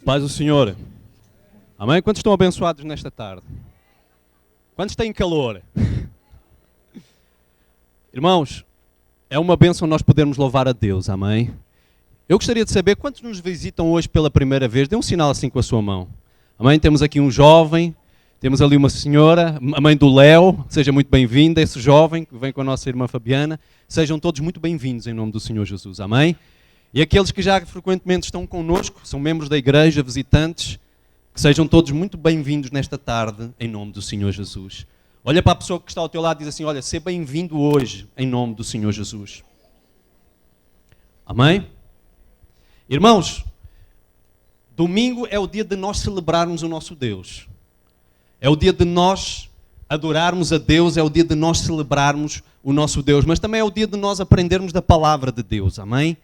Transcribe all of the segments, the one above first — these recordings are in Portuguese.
Paz do Senhor. Amém? Quantos estão abençoados nesta tarde? Quantos têm calor? Irmãos, é uma bênção nós podermos louvar a Deus, amém? Eu gostaria de saber quantos nos visitam hoje pela primeira vez. Dê um sinal assim com a sua mão. Amém? Temos aqui um jovem, temos ali uma senhora, a mãe do Léo. Seja muito bem-vinda, esse jovem que vem com a nossa irmã Fabiana. Sejam todos muito bem-vindos em nome do Senhor Jesus, amém? E aqueles que já frequentemente estão connosco, são membros da igreja, visitantes, que sejam todos muito bem-vindos nesta tarde, em nome do Senhor Jesus. Olha para a pessoa que está ao teu lado e diz assim, olha, seja bem-vindo hoje, em nome do Senhor Jesus. Amém? Irmãos, domingo é o dia de nós celebrarmos o nosso Deus. É o dia de nós adorarmos a Deus, é o dia de nós celebrarmos o nosso Deus, mas também é o dia de nós aprendermos da palavra de Deus, amém?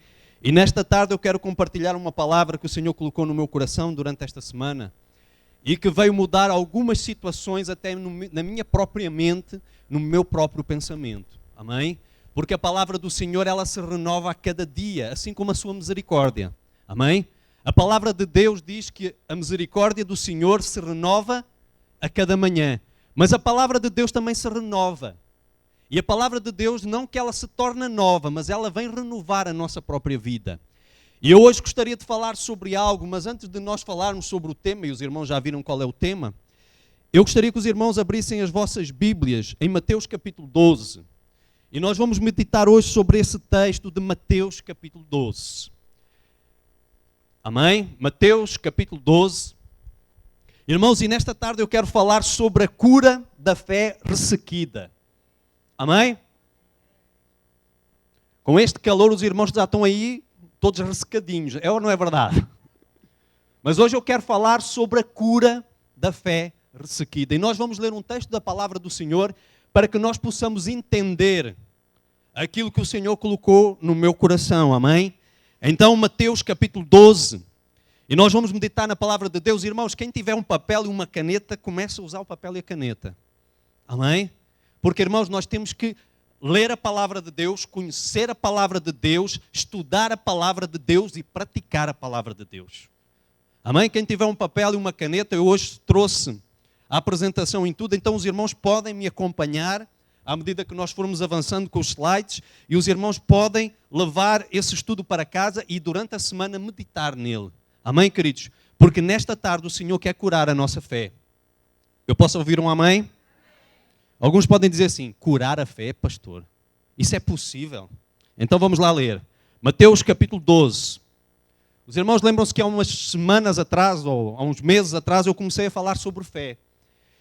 E nesta tarde eu quero compartilhar uma palavra que o Senhor colocou no meu coração durante esta semana e que veio mudar algumas situações até na minha própria mente, no meu próprio pensamento. Amém? Porque a palavra do Senhor, ela se renova a cada dia, assim como a sua misericórdia. Amém? A palavra de Deus diz que a misericórdia do Senhor se renova a cada manhã. Mas a palavra de Deus também se renova. E a palavra de Deus, não que ela se torne nova, mas ela vem renovar a nossa própria vida. E eu hoje gostaria de falar sobre algo, mas antes de nós falarmos sobre o tema, e os irmãos já viram qual é o tema, eu gostaria que os irmãos abrissem as vossas Bíblias em Mateus capítulo 12. E nós vamos meditar hoje sobre esse texto de Mateus capítulo 12. Amém? Mateus capítulo 12. Irmãos, e nesta tarde eu quero falar sobre a cura da fé ressequida. Amém? Com este calor os irmãos já estão aí todos ressecadinhos, é ou não é verdade? Mas hoje eu quero falar sobre a cura da fé ressequida. E nós vamos ler um texto da palavra do Senhor para que nós possamos entender aquilo que o Senhor colocou no meu coração, amém? Então Mateus capítulo 12, e nós vamos meditar na palavra de Deus. Irmãos, quem tiver um papel e uma caneta, comece a usar o papel e a caneta, amém? Porque, irmãos, nós temos que ler a palavra de Deus, conhecer a palavra de Deus, estudar a palavra de Deus e praticar a palavra de Deus. Amém? Quem tiver um papel e uma caneta, eu hoje trouxe a apresentação em tudo, então os irmãos podem me acompanhar à medida que nós formos avançando com os slides e os irmãos podem levar esse estudo para casa e durante a semana meditar nele. Amém, queridos? Porque nesta tarde o Senhor quer curar a nossa fé. Eu posso ouvir um amém? Alguns podem dizer assim, curar a fé, pastor, isso é possível? Então vamos lá ler. Mateus capítulo 12. Os irmãos lembram-se que há umas semanas atrás, ou há uns meses atrás, eu comecei a falar sobre fé.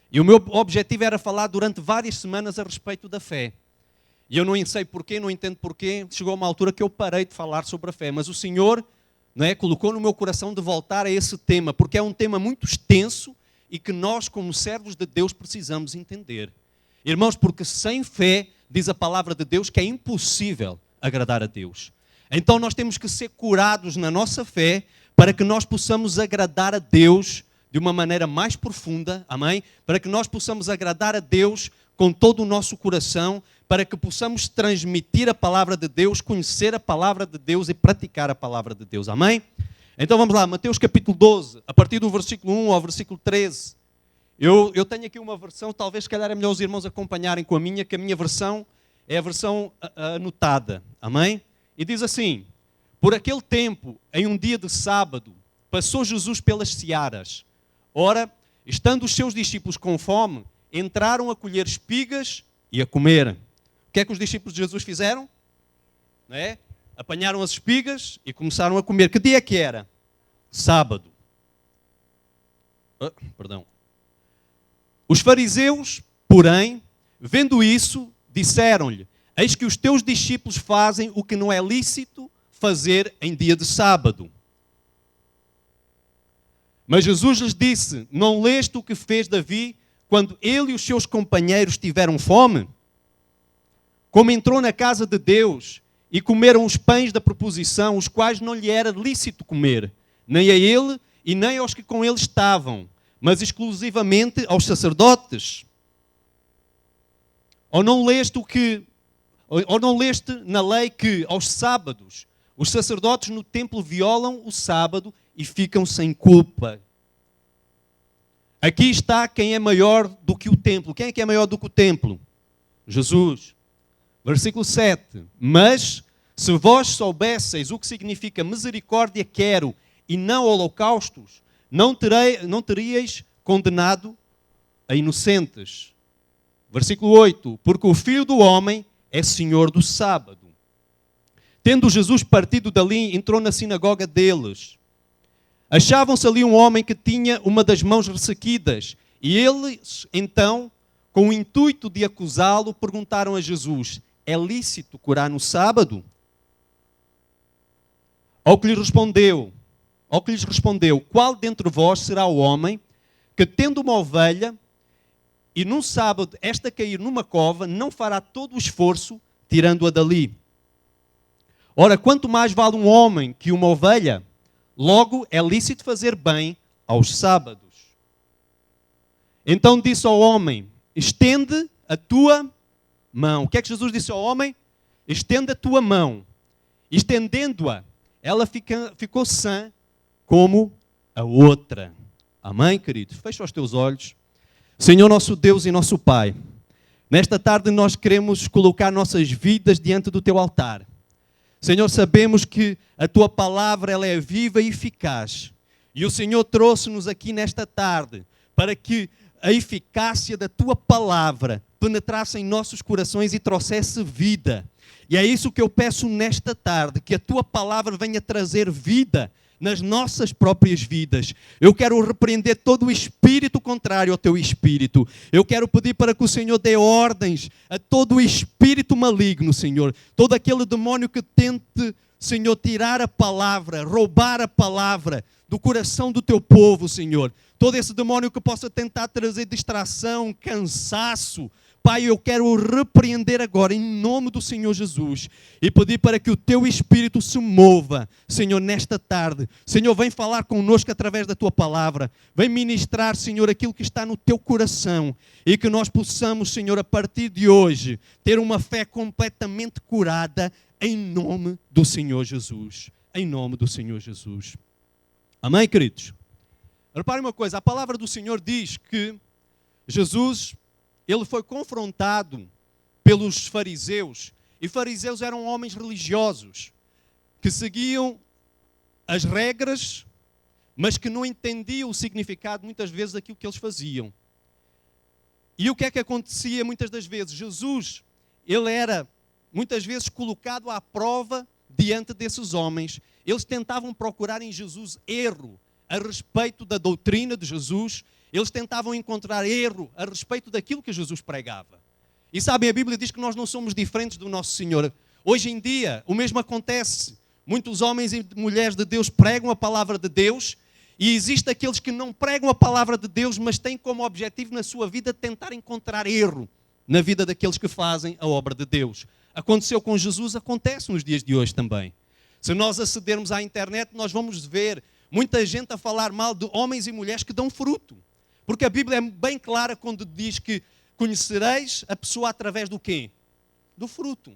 E o meu objetivo era falar durante várias semanas a respeito da fé. E eu não sei porquê, não entendo porquê, chegou uma altura que eu parei de falar sobre a fé. Mas o Senhor, não é, colocou no meu coração de voltar a esse tema, porque é um tema muito extenso e que nós, como servos de Deus, precisamos entender. Irmãos, porque sem fé, diz a palavra de Deus, que é impossível agradar a Deus. Então nós temos que ser curados na nossa fé para que nós possamos agradar a Deus de uma maneira mais profunda, amém? Para que nós possamos agradar a Deus com todo o nosso coração, para que possamos transmitir a palavra de Deus, conhecer a palavra de Deus e praticar a palavra de Deus, amém? Então vamos lá, Mateus capítulo 12, a partir do versículo 1 ao versículo 13. Eu tenho aqui uma versão, talvez se calhar é melhor os irmãos acompanharem com a minha, que a minha versão é a versão anotada, amém? E diz assim, por aquele tempo, em um dia de sábado, passou Jesus pelas searas. Ora, estando os seus discípulos com fome, entraram a colher espigas e a comer. O que é que os discípulos de Jesus fizeram? Não é? Apanharam as espigas e começaram a comer. Que dia que era? Sábado. Perdão. Os fariseus, porém, vendo isso, disseram-lhe, eis que os teus discípulos fazem o que não é lícito fazer em dia de sábado. Mas Jesus lhes disse, não leste o que fez Davi quando ele e os seus companheiros tiveram fome? Como entrou na casa de Deus e comeram os pães da proposição, os quais não lhe era lícito comer, nem a ele e nem aos que com ele estavam, mas exclusivamente aos sacerdotes. Ou não leste na lei que, aos sábados, os sacerdotes no templo violam o sábado e ficam sem culpa. Aqui está quem é maior do que o templo. Quem é que é maior do que o templo? Jesus. Versículo 7. Mas se vós soubesseis o que significa misericórdia quero e não holocaustos, não teríeis condenado a inocentes. Versículo 8. Porque o Filho do Homem é Senhor do sábado. Tendo Jesus partido dali, entrou na sinagoga deles. Achavam-se ali um homem que tinha uma das mãos ressequidas. E eles, então, com o intuito de acusá-lo, perguntaram a Jesus: é lícito curar no sábado? Ao que lhes respondeu, qual dentre vós será o homem que, tendo uma ovelha, e num sábado esta cair numa cova, não fará todo o esforço tirando-a dali? Ora, quanto mais vale um homem que uma ovelha? Logo, é lícito fazer bem aos sábados. Então disse ao homem: estende a tua mão. O que é que Jesus disse ao homem? Estende a tua mão. Estendendo-a, ela ficou sã como a outra. Amém, queridos? Fecha os teus olhos. Senhor nosso Deus e nosso Pai, nesta tarde nós queremos colocar nossas vidas diante do teu altar. Senhor, sabemos que a tua palavra ela é viva e eficaz. E o Senhor trouxe-nos aqui nesta tarde para que a eficácia da tua palavra penetrasse em nossos corações e trouxesse vida. E é isso que eu peço nesta tarde, que a tua palavra venha trazer vida nas nossas próprias vidas. Eu quero repreender todo o espírito contrário ao teu espírito. Eu quero pedir para que o Senhor dê ordens a todo o espírito maligno, Senhor. Todo aquele demônio que tente, Senhor, tirar a palavra, roubar a palavra do coração do teu povo, Senhor. Todo esse demônio que possa tentar trazer distração, cansaço, Pai, eu quero repreender agora em nome do Senhor Jesus e pedir para que o teu Espírito se mova, Senhor, nesta tarde. Senhor, vem falar connosco através da tua palavra. Vem ministrar, Senhor, aquilo que está no teu coração e que nós possamos, Senhor, a partir de hoje, ter uma fé completamente curada em nome do Senhor Jesus. Em nome do Senhor Jesus. Amém, queridos? Reparem uma coisa, a palavra do Senhor diz que Jesus, ele foi confrontado pelos fariseus, e fariseus eram homens religiosos, que seguiam as regras, mas que não entendiam o significado, muitas vezes, daquilo que eles faziam. E o que é que acontecia muitas das vezes? Jesus, ele era, muitas vezes, colocado à prova diante desses homens. Eles tentavam procurar em Jesus erro a respeito da doutrina de Jesus. Eles tentavam encontrar erro a respeito daquilo que Jesus pregava. E sabem, a Bíblia diz que nós não somos diferentes do nosso Senhor. Hoje em dia, o mesmo acontece. Muitos homens e mulheres de Deus pregam a palavra de Deus, e existem aqueles que não pregam a palavra de Deus, mas têm como objetivo na sua vida tentar encontrar erro na vida daqueles que fazem a obra de Deus. Aconteceu com Jesus, acontece nos dias de hoje também. Se nós acedermos à internet, nós vamos ver muita gente a falar mal de homens e mulheres que dão fruto. Porque a Bíblia é bem clara quando diz que conhecereis a pessoa através do quê? Do fruto.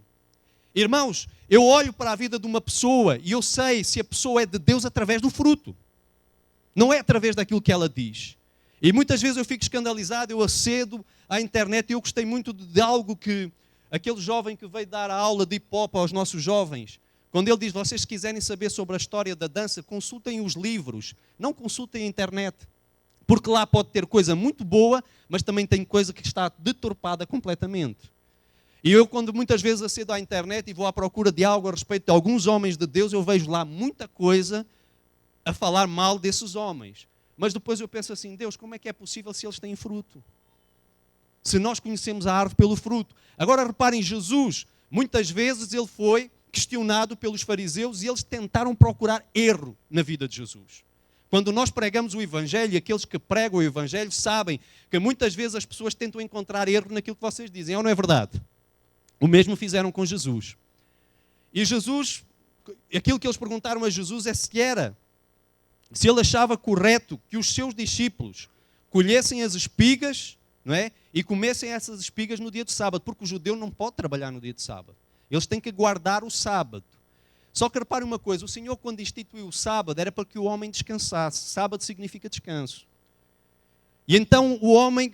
Irmãos, eu olho para a vida de uma pessoa e eu sei se a pessoa é de Deus através do fruto. Não é através daquilo que ela diz. E muitas vezes eu fico escandalizado, eu acedo à internet e eu gostei muito de algo que aquele jovem que veio dar a aula de hip-hop aos nossos jovens, quando ele diz, vocês quiserem saber sobre a história da dança, consultem os livros, não consultem a internet. Porque lá pode ter coisa muito boa, mas também tem coisa que está deturpada completamente. E eu, quando muitas vezes acedo à internet e vou à procura de algo a respeito de alguns homens de Deus, eu vejo lá muita coisa a falar mal desses homens. Mas depois eu penso assim, Deus, como é que é possível se eles têm fruto? Se nós conhecemos a árvore pelo fruto. Agora reparem, Jesus, muitas vezes ele foi questionado pelos fariseus e eles tentaram procurar erro na vida de Jesus. Quando nós pregamos o Evangelho, aqueles que pregam o Evangelho sabem que muitas vezes as pessoas tentam encontrar erro naquilo que vocês dizem. Ou não é verdade? O mesmo fizeram com Jesus. E Jesus, aquilo que eles perguntaram a Jesus é se ele achava correto que os seus discípulos colhessem as espigas, não é? E comessem essas espigas no dia de sábado, porque o judeu não pode trabalhar no dia de sábado. Eles têm que guardar o sábado. Só que repare uma coisa, o Senhor quando instituiu o sábado era para que o homem descansasse. Sábado significa descanso. E então o homem,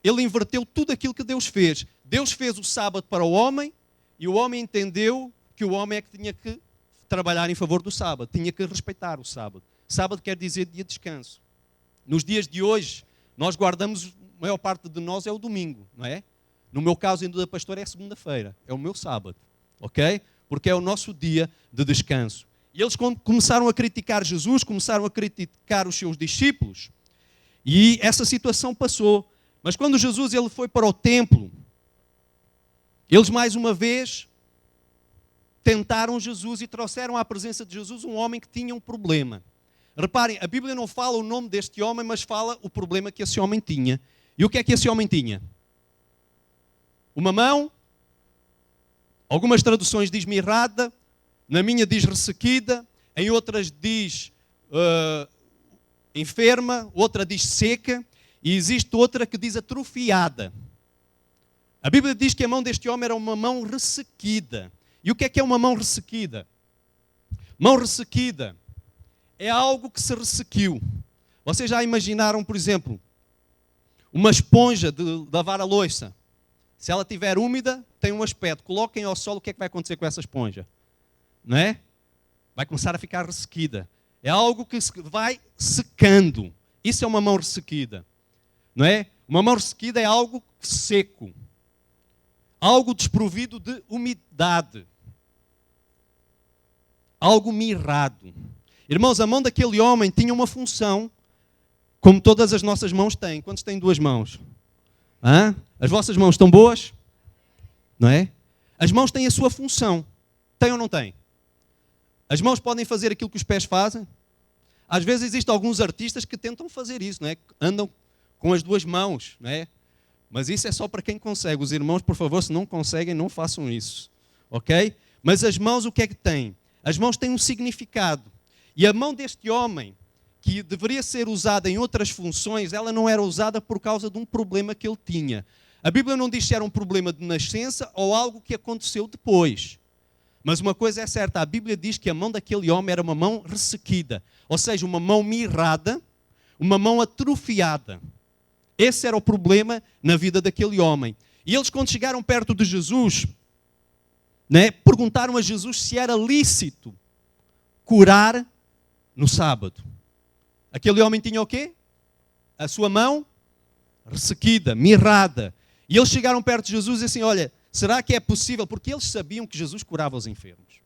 ele inverteu tudo aquilo que Deus fez. Deus fez o sábado para o homem e o homem entendeu que o homem é que tinha que trabalhar em favor do sábado, tinha que respeitar o sábado. Sábado quer dizer dia de descanso. Nos dias de hoje, nós guardamos, a maior parte de nós é o domingo, não é? No meu caso, ainda da pastora, é segunda-feira, é o meu sábado, ok? Porque é o nosso dia de descanso. E eles começaram a criticar Jesus, começaram a criticar os seus discípulos, e essa situação passou. Mas quando Jesus ele foi para o templo, eles mais uma vez tentaram Jesus e trouxeram à presença de Jesus um homem que tinha um problema. Reparem, a Bíblia não fala o nome deste homem, mas fala o problema que esse homem tinha. E o que é que esse homem tinha? Uma mão, algumas traduções diz mirrada, na minha diz ressequida, em outras diz enferma, outra diz seca, e existe outra que diz atrofiada. A Bíblia diz que a mão deste homem era uma mão ressequida. E o que é uma mão ressequida? Mão ressequida é algo que se ressequiu. Vocês já imaginaram, por exemplo, uma esponja de lavar a louça? Se ela estiver úmida, tem um aspecto. Coloquem ao sol, o que é que vai acontecer com essa esponja? Não é? Vai começar a ficar ressequida. É algo que vai secando. Isso é uma mão ressequida. Não é? Uma mão ressequida é algo seco. Algo desprovido de umidade. Algo mirrado. Irmãos, a mão daquele homem tinha uma função, como todas as nossas mãos têm. Quantos têm duas mãos? Hã? As vossas mãos estão boas? Não é? As mãos têm a sua função. Têm ou não têm? As mãos podem fazer aquilo que os pés fazem? Às vezes existem alguns artistas que tentam fazer isso, não é? Andam com as duas mãos, não é? Mas isso é só para quem consegue. Os irmãos, por favor, se não conseguem, não façam isso. Ok? Mas as mãos o que é que têm? As mãos têm um significado. E a mão deste homem, que deveria ser usada em outras funções, ela não era usada por causa de um problema que ele tinha. A Bíblia não diz se era um problema de nascença ou algo que aconteceu depois. Mas uma coisa é certa, a Bíblia diz que a mão daquele homem era uma mão ressequida. Ou seja, uma mão mirrada, uma mão atrofiada. Esse era o problema na vida daquele homem. E eles, quando chegaram perto de Jesus, né, perguntaram a Jesus se era lícito curar no sábado. Aquele homem tinha o quê? A sua mão ressequida, mirrada. E eles chegaram perto de Jesus e assim, olha, será que é possível? Porque eles sabiam que Jesus curava os enfermos.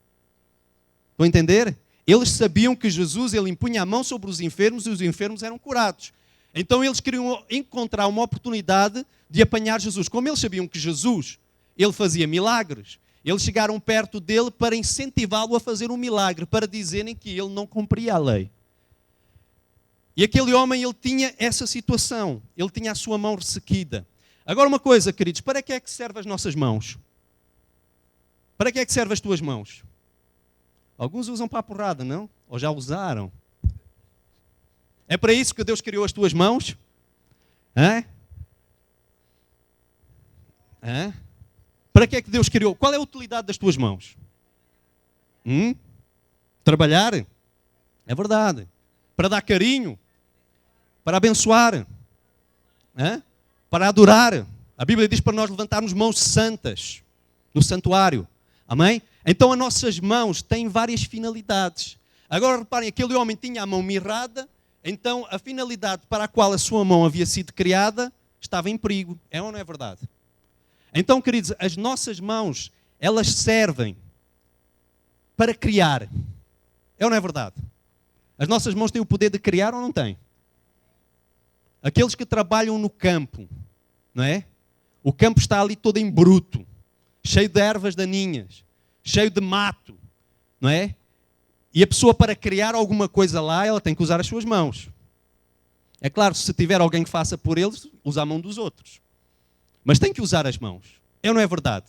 Estão a entender? Eles sabiam que Jesus ele impunha a mão sobre os enfermos e os enfermos eram curados. Então eles queriam encontrar uma oportunidade de apanhar Jesus. Como eles sabiam que Jesus ele fazia milagres, eles chegaram perto dele para incentivá-lo a fazer um milagre, para dizerem que ele não cumpria a lei. E aquele homem, ele tinha essa situação. Ele tinha a sua mão ressequida. Agora uma coisa, queridos, para que é que servem as nossas mãos? Para que é que servem as tuas mãos? Alguns usam para a porrada, não? Ou já usaram? É para isso que Deus criou as tuas mãos? Hã? Hã? Para que é que Deus criou? Qual é a utilidade das tuas mãos? Trabalhar? É verdade. Para dar carinho? Para abençoar? Hã? Para adorar? A Bíblia diz para nós levantarmos mãos santas no santuário. Amém? Então as nossas mãos têm várias finalidades. Agora reparem, aquele homem tinha a mão mirrada, então a finalidade para a qual a sua mão havia sido criada estava em perigo. É ou não é verdade? Então, queridos, as nossas mãos, elas servem para criar. É ou não é verdade? As nossas mãos têm o poder de criar ou não têm? Aqueles que trabalham no campo, não é? O campo está ali todo em bruto, cheio de ervas daninhas, cheio de mato, não é? E a pessoa, para criar alguma coisa lá, ela tem que usar as suas mãos. É claro, se tiver alguém que faça por eles, usa a mão dos outros. Mas tem que usar as mãos. É ou não é verdade?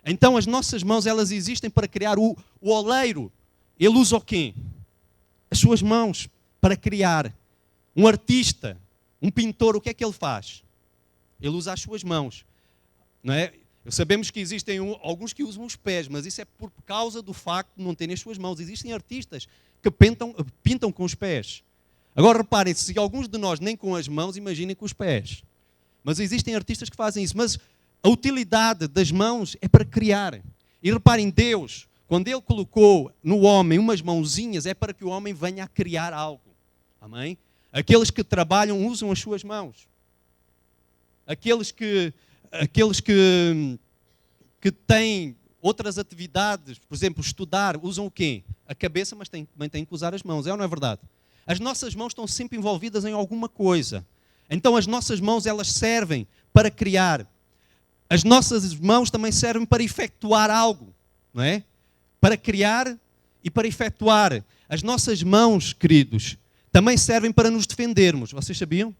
Então as nossas mãos, elas existem para criar. O oleiro, ele usa o quê? As suas mãos para criar. Um artista, um pintor, o que é que ele faz? Ele usa as suas mãos. Não é? Sabemos que existem alguns que usam os pés, mas isso é por causa do facto de não terem as suas mãos. Existem artistas que pintam com os pés. Agora reparem, se alguns de nós nem com as mãos, imaginem com os pés. Mas existem artistas que fazem isso. Mas a utilidade das mãos é para criar. E reparem, Deus, quando Ele colocou no homem umas mãozinhas, é para que o homem venha a criar algo. Amém? Aqueles que trabalham usam as suas mãos. Aqueles que têm outras atividades, por exemplo, estudar, usam o quê? A cabeça, mas também têm que usar as mãos. É ou não é verdade? As nossas mãos estão sempre envolvidas em alguma coisa. Então as nossas mãos, elas servem para criar. As nossas mãos também servem para efetuar algo, não é? Para criar e para efetuar. As nossas mãos, queridos, também servem para nos defendermos. Vocês sabiam?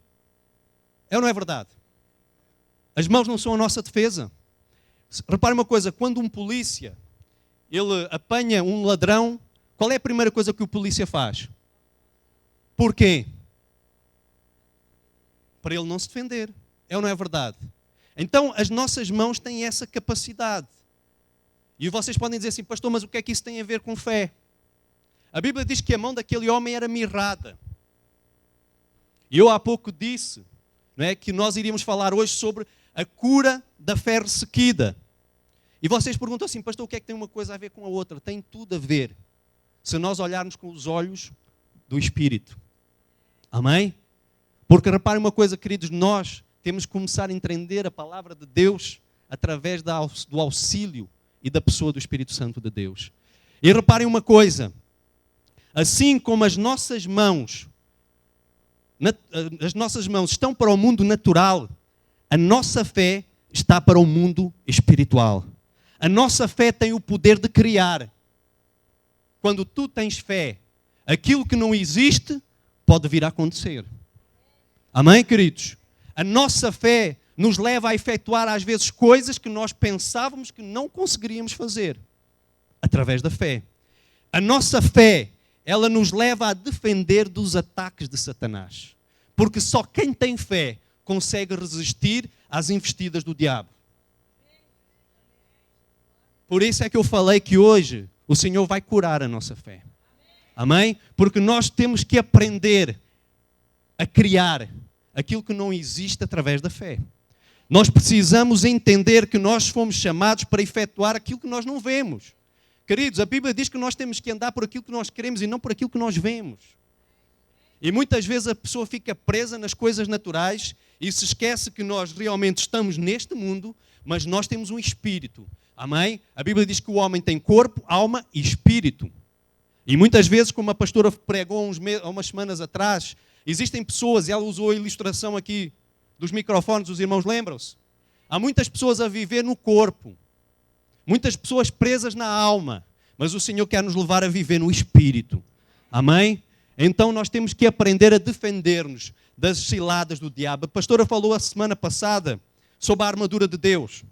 É ou não é verdade? As mãos não são a nossa defesa. Repare uma coisa, quando um polícia, ele apanha um ladrão, qual é a primeira coisa que o polícia faz? Porquê? Para ele não se defender. É ou não é verdade? Então, as nossas mãos têm essa capacidade. E vocês podem dizer assim, pastor, mas o que é que isso tem a ver com fé? A Bíblia diz que a mão daquele homem era mirrada. E eu há pouco disse, não é, que nós iríamos falar hoje sobre a cura da fé ressequida. E vocês perguntam assim, pastor, o que é que tem uma coisa a ver com a outra? Tem tudo a ver. Se nós olharmos com os olhos do Espírito. Amém? Porque reparem uma coisa, queridos, nós temos que começar a entender a palavra de Deus através do auxílio e da pessoa do Espírito Santo de Deus. E reparem uma coisa, assim como as nossas mãos estão para o mundo natural, a nossa fé está para o mundo espiritual. A nossa fé tem o poder de criar. Quando tu tens fé, aquilo que não existe pode vir a acontecer. Amém, queridos? A nossa fé nos leva a efetuar às vezes coisas que nós pensávamos que não conseguiríamos fazer. Através da fé. A nossa fé, ela nos leva a defender dos ataques de Satanás. Porque só quem tem fé consegue resistir às investidas do diabo. Por isso é que eu falei que hoje o Senhor vai curar a nossa fé. Amém? Porque nós temos que aprender a criar aquilo que não existe através da fé. Nós precisamos entender que nós fomos chamados para efetuar aquilo que nós não vemos. Queridos, a Bíblia diz que nós temos que andar por aquilo que nós queremos e não por aquilo que nós vemos. E muitas vezes a pessoa fica presa nas coisas naturais e se esquece que nós realmente estamos neste mundo, mas nós temos um espírito. Amém? A Bíblia diz que o homem tem corpo, alma e espírito. E muitas vezes, como a pastora pregou há umas semanas atrás, existem pessoas, e ela usou a ilustração aqui dos microfones, os irmãos lembram-se? Há muitas pessoas a viver no corpo, muitas pessoas presas na alma, mas o Senhor quer nos levar a viver no espírito. Amém? Então nós temos que aprender a defender-nos das ciladas do diabo. A pastora falou a semana passada sobre a armadura de Deus,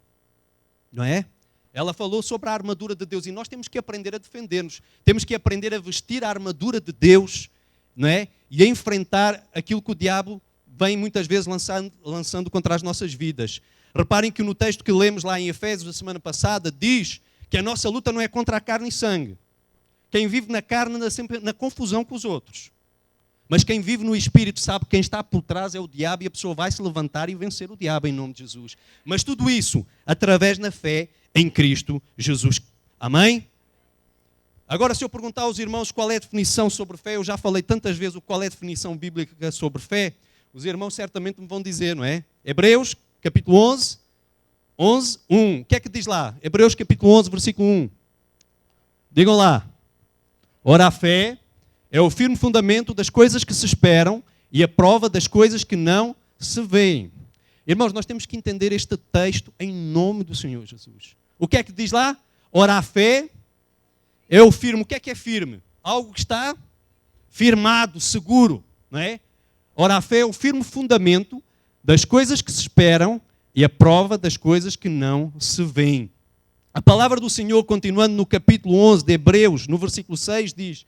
não é? Ela falou sobre a armadura de Deus e nós temos que aprender a defender-nos. Temos que aprender a vestir a armadura de Deus, não é? E a enfrentar aquilo que o diabo vem muitas vezes lançando contra as nossas vidas. Reparem que no texto que lemos lá em Efésios, a semana passada, diz que a nossa luta não é contra a carne e sangue. Quem vive na carne anda sempre na confusão com os outros. Mas quem vive no Espírito sabe que quem está por trás é o diabo e a pessoa vai se levantar e vencer o diabo em nome de Jesus. Mas tudo isso através da fé em Cristo Jesus. Amém? Agora, se eu perguntar aos irmãos qual é a definição sobre fé, eu já falei tantas vezes qual é a definição bíblica sobre fé, os irmãos certamente me vão dizer, não é? Hebreus, capítulo 11, 1. O que é que diz lá? Hebreus, capítulo 11, versículo 1. Digam lá. Ora, a fé é o firme fundamento das coisas que se esperam e a prova das coisas que não se veem. Irmãos, nós temos que entender este texto em nome do Senhor Jesus. O que é que diz lá? Ora, a fé é o firme. O que é firme? Algo que está firmado, seguro, não é? Ora, a fé é o firme fundamento das coisas que se esperam e a prova das coisas que não se veem. A palavra do Senhor, continuando no capítulo 11 de Hebreus, no versículo 6, diz: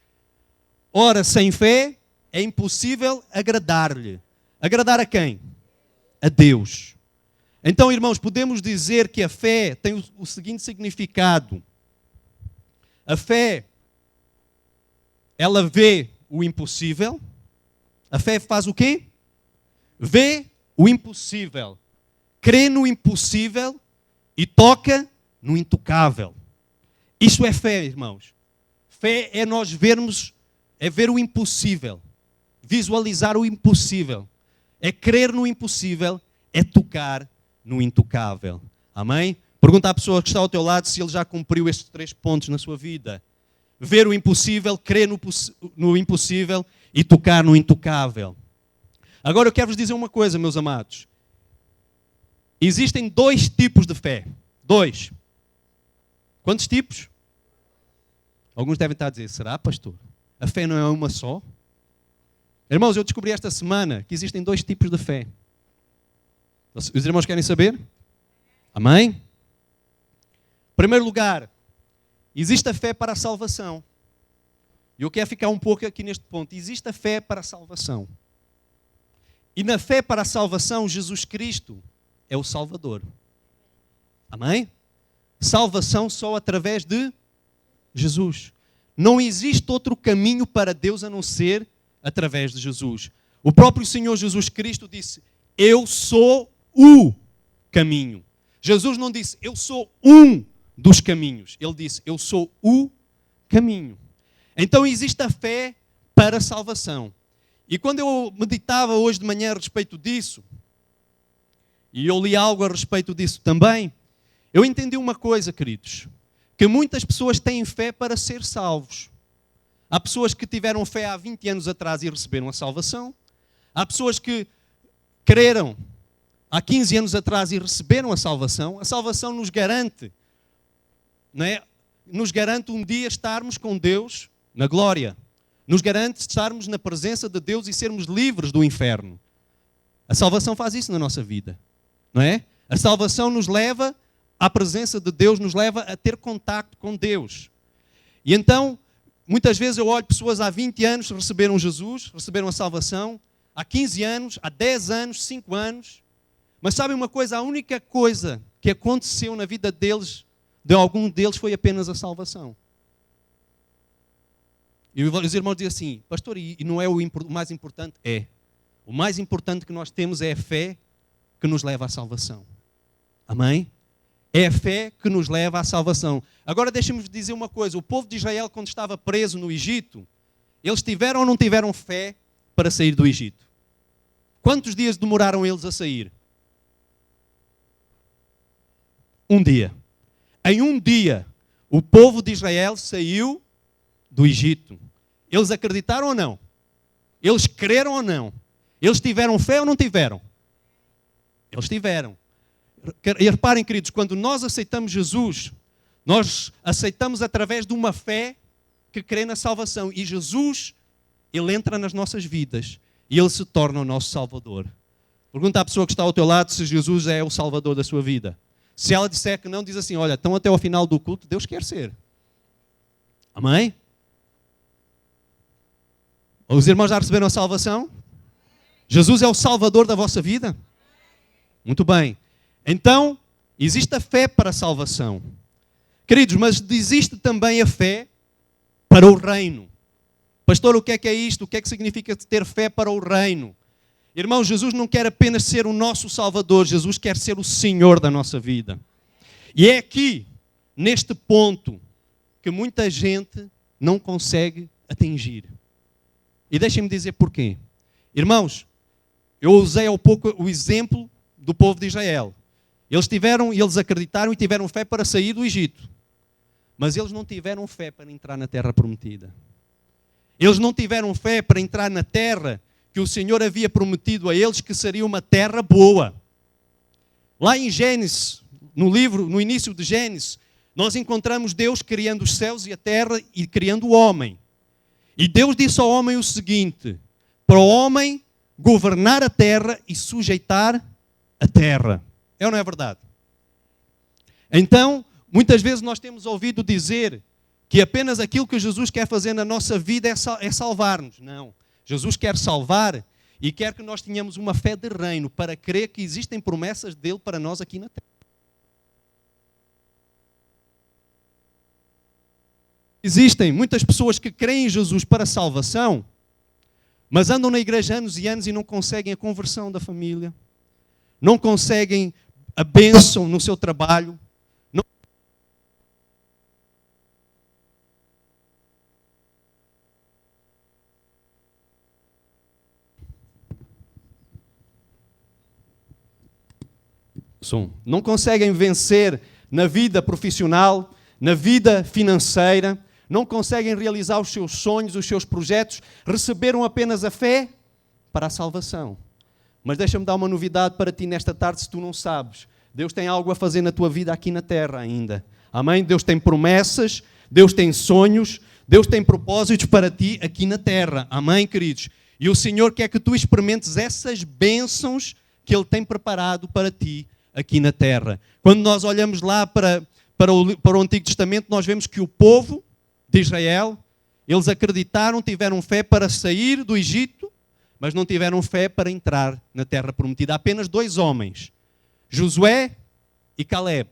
ora, sem fé é impossível agradar-lhe. Agradar a quem? A Deus. Então, irmãos, podemos dizer que a fé tem o seguinte significado. A fé, ela vê o impossível. A fé faz o quê? Vê o impossível, crê no impossível e toca no intocável. Isso é fé, irmãos. Fé é nós vermos, é ver o impossível, visualizar o impossível, é crer no impossível, é tocar no intocável. Amém? Pergunta à pessoa que está ao teu lado se ele já cumpriu estes 3 pontos na sua vida. Ver o impossível, crer no impossível e tocar no intocável. Agora eu quero vos dizer uma coisa, meus amados. Existem 2 tipos de fé. 2. Quantos tipos? Alguns devem estar a dizer, será, pastor? A fé não é uma só? Irmãos, eu descobri esta semana que existem 2 tipos de fé. Os irmãos querem saber? Amém? Em primeiro lugar, existe a fé para a salvação. E eu quero ficar um pouco aqui neste ponto. Existe a fé para a salvação. E na fé para a salvação, Jesus Cristo é o Salvador. Amém? Salvação só através de Jesus. Não existe outro caminho para Deus a não ser através de Jesus. O próprio Senhor Jesus Cristo disse, eu sou o caminho. Jesus não disse, eu sou um dos caminhos. Ele disse, eu sou o caminho. Então existe a fé para a salvação. E quando eu meditava hoje de manhã a respeito disso, e eu li algo a respeito disso também, eu entendi uma coisa, queridos, que muitas pessoas têm fé para ser salvos. Há pessoas que tiveram fé há 20 anos atrás e receberam a salvação. Há pessoas que creram há 15 anos atrás e receberam a salvação. A salvação nos garante, não é? Nos garante um dia estarmos com Deus na glória. Nos garante estarmos na presença de Deus e sermos livres do inferno. A salvação faz isso na nossa vida, não é? A salvação nos leva à presença de Deus, nos leva a ter contacto com Deus. E então, muitas vezes eu olho pessoas há 20 anos que receberam Jesus, receberam a salvação, há 15 anos, há 10 anos, 5 anos. Mas sabem uma coisa? A única coisa que aconteceu na vida deles, de algum deles, foi apenas a salvação. E os irmãos dizem assim, pastor, e não é o mais importante? É. O mais importante que nós temos é a fé que nos leva à salvação. Amém? É a fé que nos leva à salvação. Agora deixem-me dizer uma coisa. O povo de Israel, quando estava preso no Egito, eles tiveram ou não tiveram fé para sair do Egito? Quantos dias demoraram eles a sair? Um dia. Em um dia, o povo de Israel saiu do Egito. Eles acreditaram ou não? Eles creram ou não? Eles tiveram fé ou não tiveram? Eles tiveram. E reparem, queridos, quando nós aceitamos Jesus, nós aceitamos através de uma fé que crê na salvação. E Jesus, Ele entra nas nossas vidas e Ele se torna o nosso Salvador. Pergunta à pessoa que está ao teu lado se Jesus é o Salvador da sua vida. Se ela disser que não, diz assim, olha, então até ao final do culto, Deus quer ser. Amém? Os irmãos já receberam a salvação? Jesus é o Salvador da vossa vida? Muito bem. Então, existe a fé para a salvação. Queridos, mas existe também a fé para o reino. Pastor, o que é isto? O que é que significa ter fé para o reino? Irmão, Jesus não quer apenas ser o nosso Salvador, Jesus quer ser o Senhor da nossa vida. E é aqui, neste ponto, que muita gente não consegue atingir. E deixem-me dizer porquê. Irmãos, eu usei há pouco o exemplo do povo de Israel. Eles acreditaram e tiveram fé para sair do Egito. Mas eles não tiveram fé para entrar na terra prometida. Eles não tiveram fé para entrar na terra que o Senhor havia prometido a eles que seria uma terra boa. Lá em Gênesis, no início de Gênesis, nós encontramos Deus criando os céus e a terra e criando o homem. E Deus disse ao homem o seguinte, para o homem governar a terra e sujeitar a terra. É ou não é verdade? Então, muitas vezes nós temos ouvido dizer que apenas aquilo que Jesus quer fazer na nossa vida é salvar-nos. Não. Jesus quer salvar e quer que nós tenhamos uma fé de reino para crer que existem promessas dele para nós aqui na terra. Existem muitas pessoas que creem em Jesus para a salvação, mas andam na igreja anos e anos e não conseguem a conversão da família, não conseguem a bênção no seu trabalho. Não conseguem vencer na vida profissional, na vida financeira, não conseguem realizar os seus sonhos, os seus projetos, receberam apenas a fé para a salvação. Mas deixa-me dar uma novidade para ti nesta tarde, se tu não sabes. Deus tem algo a fazer na tua vida aqui na terra ainda. Amém? Deus tem promessas, Deus tem sonhos, Deus tem propósitos para ti aqui na terra. Amém, queridos? E o Senhor quer que tu experimentes essas bênçãos que Ele tem preparado para ti aqui na terra. Quando nós olhamos lá para o Antigo Testamento, nós vemos que o povo de Israel, eles acreditaram, tiveram fé para sair do Egito, mas não tiveram fé para entrar na terra prometida. Apenas 2 homens, Josué e Caleb,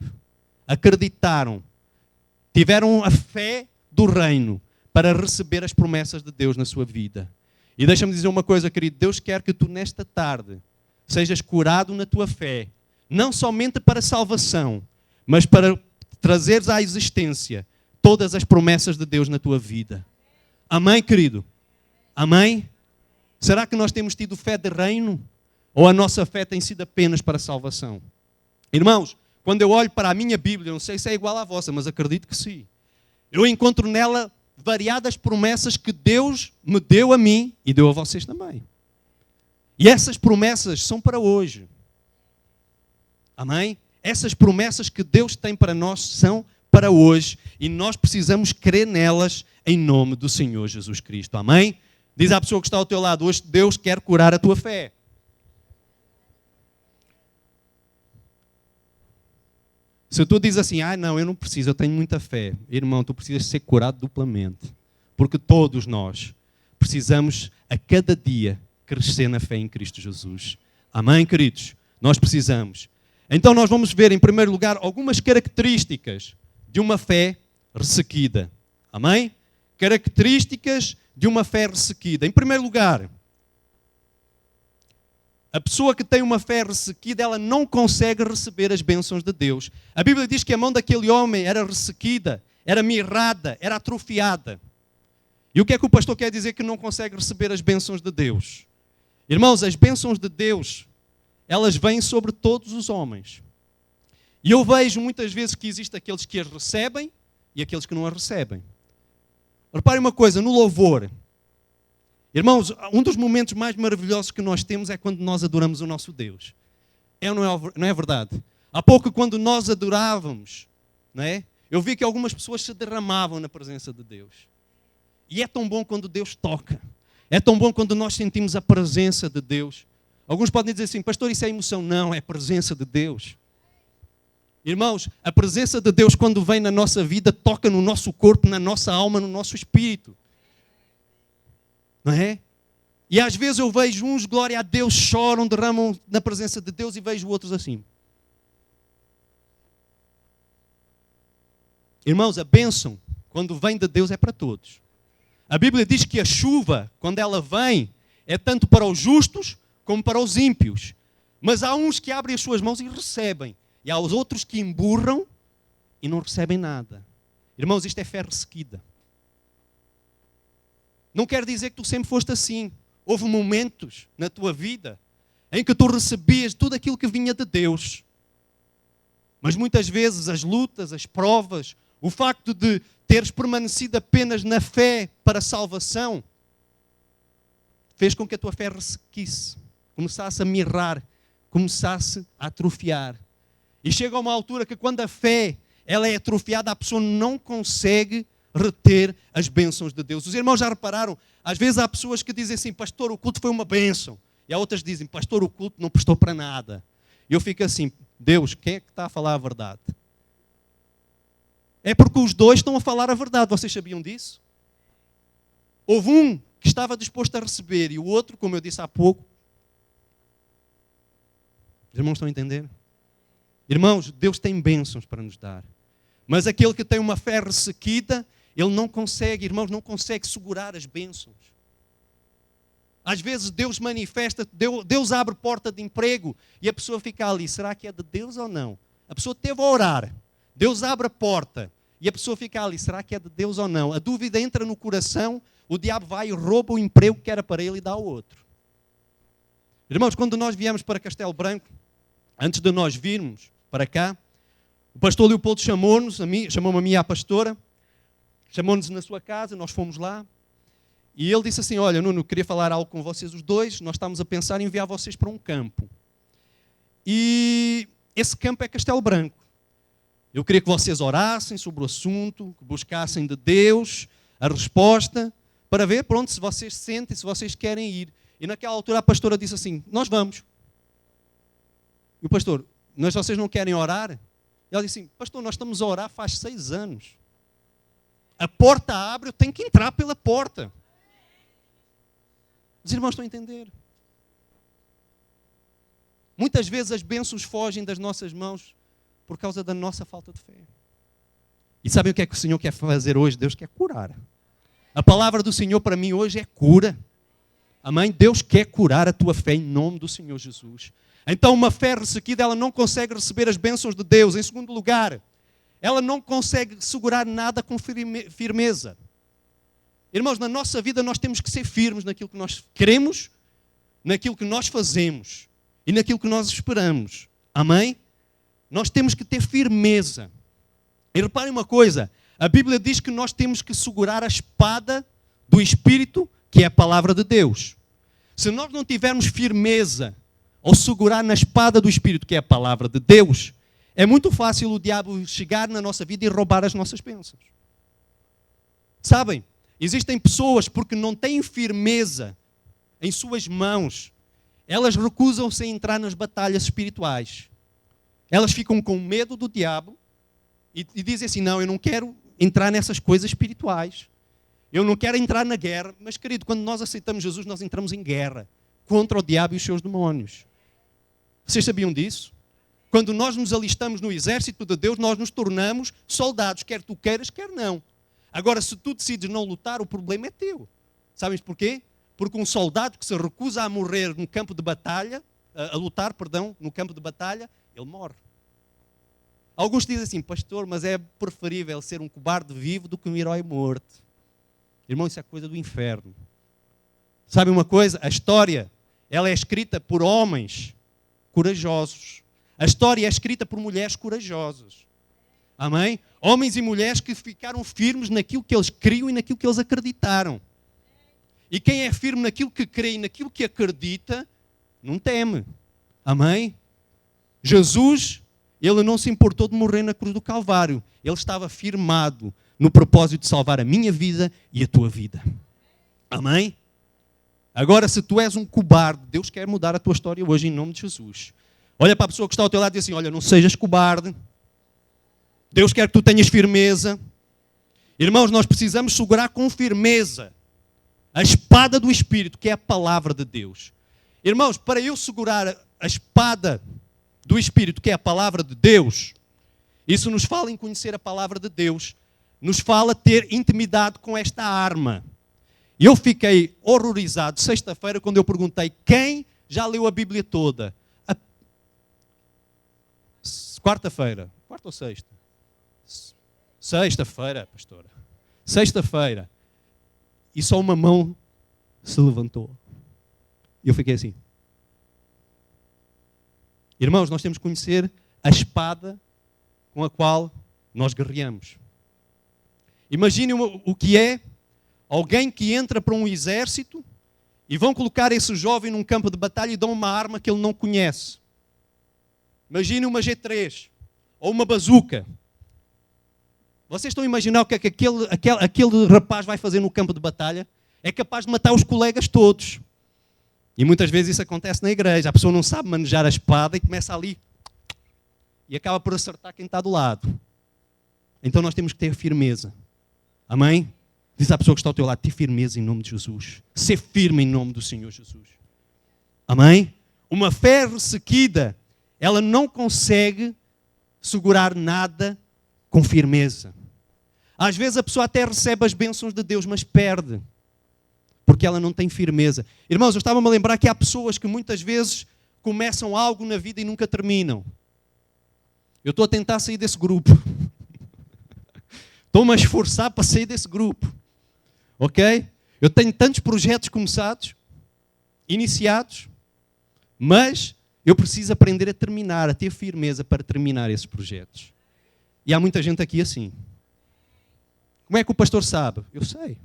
acreditaram, tiveram a fé do reino para receber as promessas de Deus na sua vida. E deixa-me dizer uma coisa, querido, Deus quer que tu nesta tarde sejas curado na tua fé, não somente para salvação, mas para trazeres à existência todas as promessas de Deus na tua vida. Amém, querido? Amém? Será que nós temos tido fé de reino? Ou a nossa fé tem sido apenas para a salvação? Irmãos, quando eu olho para a minha Bíblia, não sei se é igual à vossa, mas acredito que sim. Eu encontro nela variadas promessas que Deus me deu a mim e deu a vocês também. E essas promessas são para hoje. Amém? Essas promessas que Deus tem para nós são para hoje e nós precisamos crer nelas em nome do Senhor Jesus Cristo. Amém? Diz à pessoa que está ao teu lado, hoje Deus quer curar a tua fé. Se tu dizes assim, não, eu não preciso, eu tenho muita fé. Irmão, tu precisas ser curado duplamente. Porque todos nós precisamos a cada dia crescer na fé em Cristo Jesus. Amém, queridos? Nós precisamos. Então nós vamos ver, em primeiro lugar, algumas características de uma fé ressequida. Amém? Características de uma fé ressequida. Em primeiro lugar, a pessoa que tem uma fé ressequida, ela não consegue receber as bênçãos de Deus. A Bíblia diz que a mão daquele homem era ressequida, era mirrada, era atrofiada. E o que é que o pastor quer dizer que não consegue receber as bênçãos de Deus? Irmãos, as bênçãos de Deus, elas vêm sobre todos os homens. E eu vejo muitas vezes que existem aqueles que as recebem e aqueles que não as recebem. Reparem uma coisa, no louvor, irmãos, um dos momentos mais maravilhosos que nós temos é quando nós adoramos o nosso Deus. Não é verdade? Há pouco, quando nós adorávamos, não é? Eu vi que algumas pessoas se derramavam na presença de Deus. E é tão bom quando Deus toca. É tão bom quando nós sentimos a presença de Deus. Alguns podem dizer assim, pastor, isso é emoção. Não, é a presença de Deus. Irmãos, a presença de Deus, quando vem na nossa vida, toca no nosso corpo, na nossa alma, no nosso espírito. Não é? E às vezes eu vejo uns, glória a Deus, choram, derramam na presença de Deus e vejo outros assim. Irmãos, a bênção, quando vem de Deus, é para todos. A Bíblia diz que a chuva, quando ela vem, é tanto para os justos como para os ímpios. Mas há uns que abrem as suas mãos e recebem. E há os outros que emburram e não recebem nada. Irmãos, isto é fé ressequida. Não quer dizer que tu sempre foste assim. Houve momentos na tua vida em que tu recebias tudo aquilo que vinha de Deus. Mas muitas vezes as lutas, as provas, o facto de teres permanecido apenas na fé para a salvação, fez com que a tua fé ressequisse, começasse a mirrar, começasse a atrofiar. E chega a uma altura que quando a fé ela é atrofiada, a pessoa não consegue reter as bênçãos de Deus. Os irmãos já repararam, às vezes há pessoas que dizem assim, pastor, o culto foi uma bênção. E há outras que dizem, pastor, o culto não prestou para nada. E eu fico assim, Deus, quem é que está a falar a verdade? É porque os dois estão a falar a verdade. Vocês sabiam disso? Houve um que estava disposto a receber e o outro, como eu disse há pouco, Os irmãos estão a entender? Irmãos, Deus tem bênçãos para nos dar. Mas aquele que tem uma fé ressequida, ele não consegue, irmãos, não consegue segurar as bênçãos. Às vezes Deus manifesta, Deus abre porta de emprego e a pessoa fica ali, será que é de Deus ou não? A pessoa teve a orar, Deus abre a porta e a pessoa fica ali, será que é de Deus ou não? A dúvida entra no coração, o diabo vai e rouba o emprego que era para ele e dá ao outro. Irmãos, quando nós viemos para Castelo Branco, antes de nós virmos para cá, o pastor Leopoldo chamou-me a mim e à pastora, chamou-nos na sua casa, nós fomos lá, e ele disse assim, olha, Nuno, queria falar algo com vocês os dois, nós estamos a pensar em enviar vocês para um campo. E esse campo é Castelo Branco. Eu queria que vocês orassem sobre o assunto, que buscassem de Deus a resposta, para ver pronto, se vocês sentem, se vocês querem ir. E naquela altura a pastora disse assim, nós vamos. E o pastor, mas vocês não querem orar? E ela disse assim, pastor, nós estamos a orar faz 6 anos. A porta abre, eu tenho que entrar pela porta. Os irmãos estão a entender? Muitas vezes as bênçãos fogem das nossas mãos por causa da nossa falta de fé. E sabem o que é que o Senhor quer fazer hoje? Deus quer curar. A palavra do Senhor para mim hoje é cura. Amém? Deus quer curar a tua fé em nome do Senhor Jesus. Então uma fé ressequida, ela não consegue receber as bênçãos de Deus. Em segundo lugar, ela não consegue segurar nada com firmeza. Irmãos, na nossa vida nós temos que ser firmes naquilo que nós queremos, naquilo que nós fazemos e naquilo que nós esperamos. Amém? Nós temos que ter firmeza. E reparem uma coisa, a Bíblia diz que nós temos que segurar a espada do Espírito, que é a palavra de Deus. Se nós não tivermos firmeza ou segurar na espada do Espírito, que é a palavra de Deus, é muito fácil o diabo chegar na nossa vida e roubar as nossas bênçãos. Sabem? Existem pessoas, porque não têm firmeza em suas mãos, elas recusam-se a entrar nas batalhas espirituais. Elas ficam com medo do diabo e dizem assim, não, eu não quero entrar nessas coisas espirituais. Eu não quero entrar na guerra. Mas, querido, quando nós aceitamos Jesus, nós entramos em guerra contra o diabo e os seus demónios. Vocês sabiam disso? Quando nós nos alistamos no exército de Deus, nós nos tornamos soldados, quer tu queiras, quer não. Agora, se tu decides não lutar, o problema é teu. Sabes porquê? Porque um soldado que se recusa a morrer no campo de batalha, a lutar, no campo de batalha, ele morre. Alguns dizem assim, pastor, mas é preferível ser um cobarde vivo do que um herói morto. Irmão, isso é coisa do inferno. Sabe uma coisa? A história, ela é escrita por homens corajosos. A história é escrita por mulheres corajosas. Amém? Homens e mulheres que ficaram firmes naquilo que eles criam e naquilo que eles acreditaram. E quem é firme naquilo que crê e naquilo que acredita, não teme. Amém? Jesus, ele não se importou de morrer na cruz do Calvário. Ele estava firmado no propósito de salvar a minha vida e a tua vida. Amém? Agora, se tu és um cobarde, Deus quer mudar a tua história hoje em nome de Jesus. Olha para a pessoa que está ao teu lado e diz assim, olha, não sejas cobarde. Deus quer que tu tenhas firmeza. Irmãos, nós precisamos segurar com firmeza a espada do Espírito, que é a palavra de Deus. Irmãos, para eu segurar a espada do Espírito, que é a palavra de Deus, isso nos fala em conhecer a palavra de Deus, nos fala ter intimidade com esta arma. E eu fiquei horrorizado sexta-feira quando eu perguntei quem já leu a Bíblia toda. Quarta-feira, quarta ou sexta? Sexta-feira, pastora. Sexta-feira. E só uma mão se levantou. E eu fiquei assim. Irmãos, nós temos que conhecer a espada com a qual nós guerreamos. Imagine o que é alguém que entra para um exército e vão colocar esse jovem num campo de batalha e dão uma arma que ele não conhece. Imagine uma G3 ou uma bazuca. Vocês estão a imaginar o que é que aquele rapaz vai fazer no campo de batalha? É capaz de matar os colegas todos. E muitas vezes isso acontece na igreja. A pessoa não sabe manejar a espada e começa ali. E acaba por acertar quem está do lado. Então nós temos que ter firmeza. Amém? Diz à pessoa que está ao teu lado, ter firmeza em nome de Jesus. Ser firme em nome do Senhor Jesus. Amém? Uma fé ressequida ela não consegue segurar nada com firmeza. Às vezes a pessoa até recebe as bênçãos de Deus, mas perde, porque ela não tem firmeza. Irmãos, eu estava-me a lembrar que há pessoas que muitas vezes começam algo na vida e nunca terminam. Eu estou a tentar sair desse grupo. Estou-me a esforçar para sair desse grupo. Ok? Eu tenho tantos projetos começados, iniciados, mas eu preciso aprender a terminar, a ter firmeza para terminar esses projetos. E há muita gente aqui assim. Como é que o pastor sabe? Eu sei.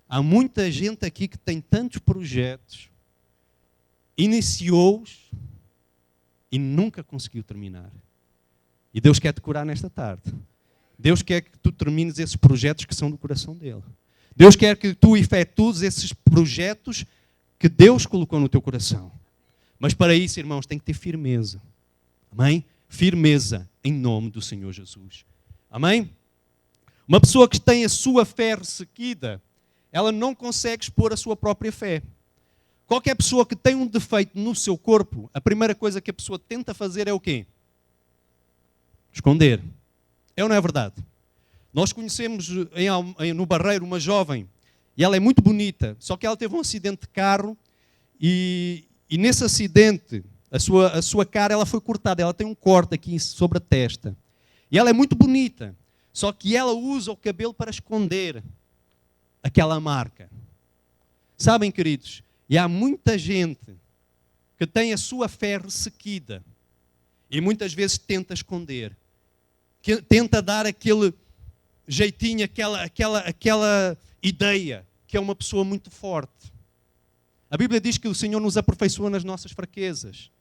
Há muita gente aqui que tem tantos projetos, iniciou-os e nunca conseguiu terminar. E Deus quer te curar nesta tarde. Deus quer que tu termines esses projetos que são do coração dele. Deus quer que tu efetues esses projetos que Deus colocou no teu coração. Mas para isso, irmãos, tem que ter firmeza. Amém? Firmeza em nome do Senhor Jesus. Amém? Uma pessoa que tem a sua fé ressequida, ela não consegue expor a sua própria fé. Qualquer pessoa que tem um defeito no seu corpo, a primeira coisa que a pessoa tenta fazer é o quê? Esconder. É ou não é verdade? Nós conhecemos no Barreiro uma jovem, e ela é muito bonita, só que ela teve um acidente de carro, e nesse acidente, a sua cara ela foi cortada, ela tem um corte aqui sobre a testa. E ela é muito bonita, só que ela usa o cabelo para esconder aquela marca. Sabem, queridos, e há muita gente que tem a sua fé ressequida e muitas vezes tenta esconder, que tenta dar aquele jeitinho, aquela ideia que é uma pessoa muito forte. A Bíblia diz que o Senhor nos aperfeiçoa nas nossas fraquezas.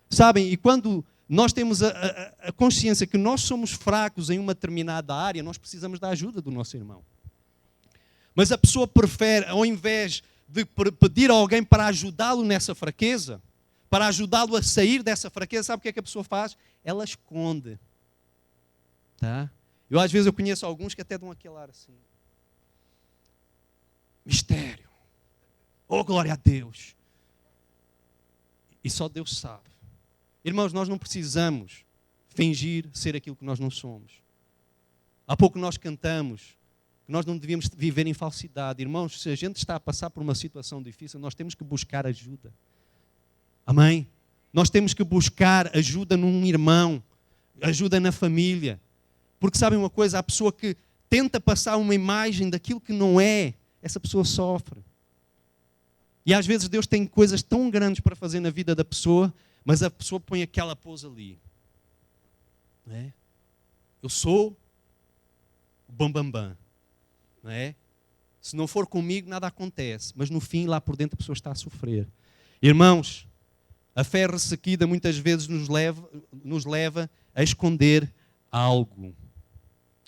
Sabem, e quando nós temos a consciência que nós somos fracos em uma determinada área, nós precisamos da ajuda do nosso irmão. Mas a pessoa prefere, ao invés de pedir a alguém para ajudá-lo nessa fraqueza, para ajudá-lo a sair dessa fraqueza, sabe o que é que a pessoa faz? Ela esconde. Tá? Às vezes eu conheço alguns que até dão aquele ar assim. Mistério. Oh, glória a Deus. E só Deus sabe. Irmãos, nós não precisamos fingir ser aquilo que nós não somos. Há pouco nós cantamos que nós não devíamos viver em falsidade. Irmãos, se a gente está a passar por uma situação difícil, nós temos que buscar ajuda. Amém? Nós temos que buscar ajuda num irmão, ajuda na família. Porque sabem uma coisa, a pessoa que tenta passar uma imagem daquilo que não é, essa pessoa sofre. E às vezes Deus tem coisas tão grandes para fazer na vida da pessoa, mas a pessoa põe aquela pose ali. Não é? Eu sou o bambambam. Não é? Se não for comigo, nada acontece. Mas no fim, lá por dentro, a pessoa está a sofrer. Irmãos, a fé ressequida muitas vezes nos leva a esconder algo.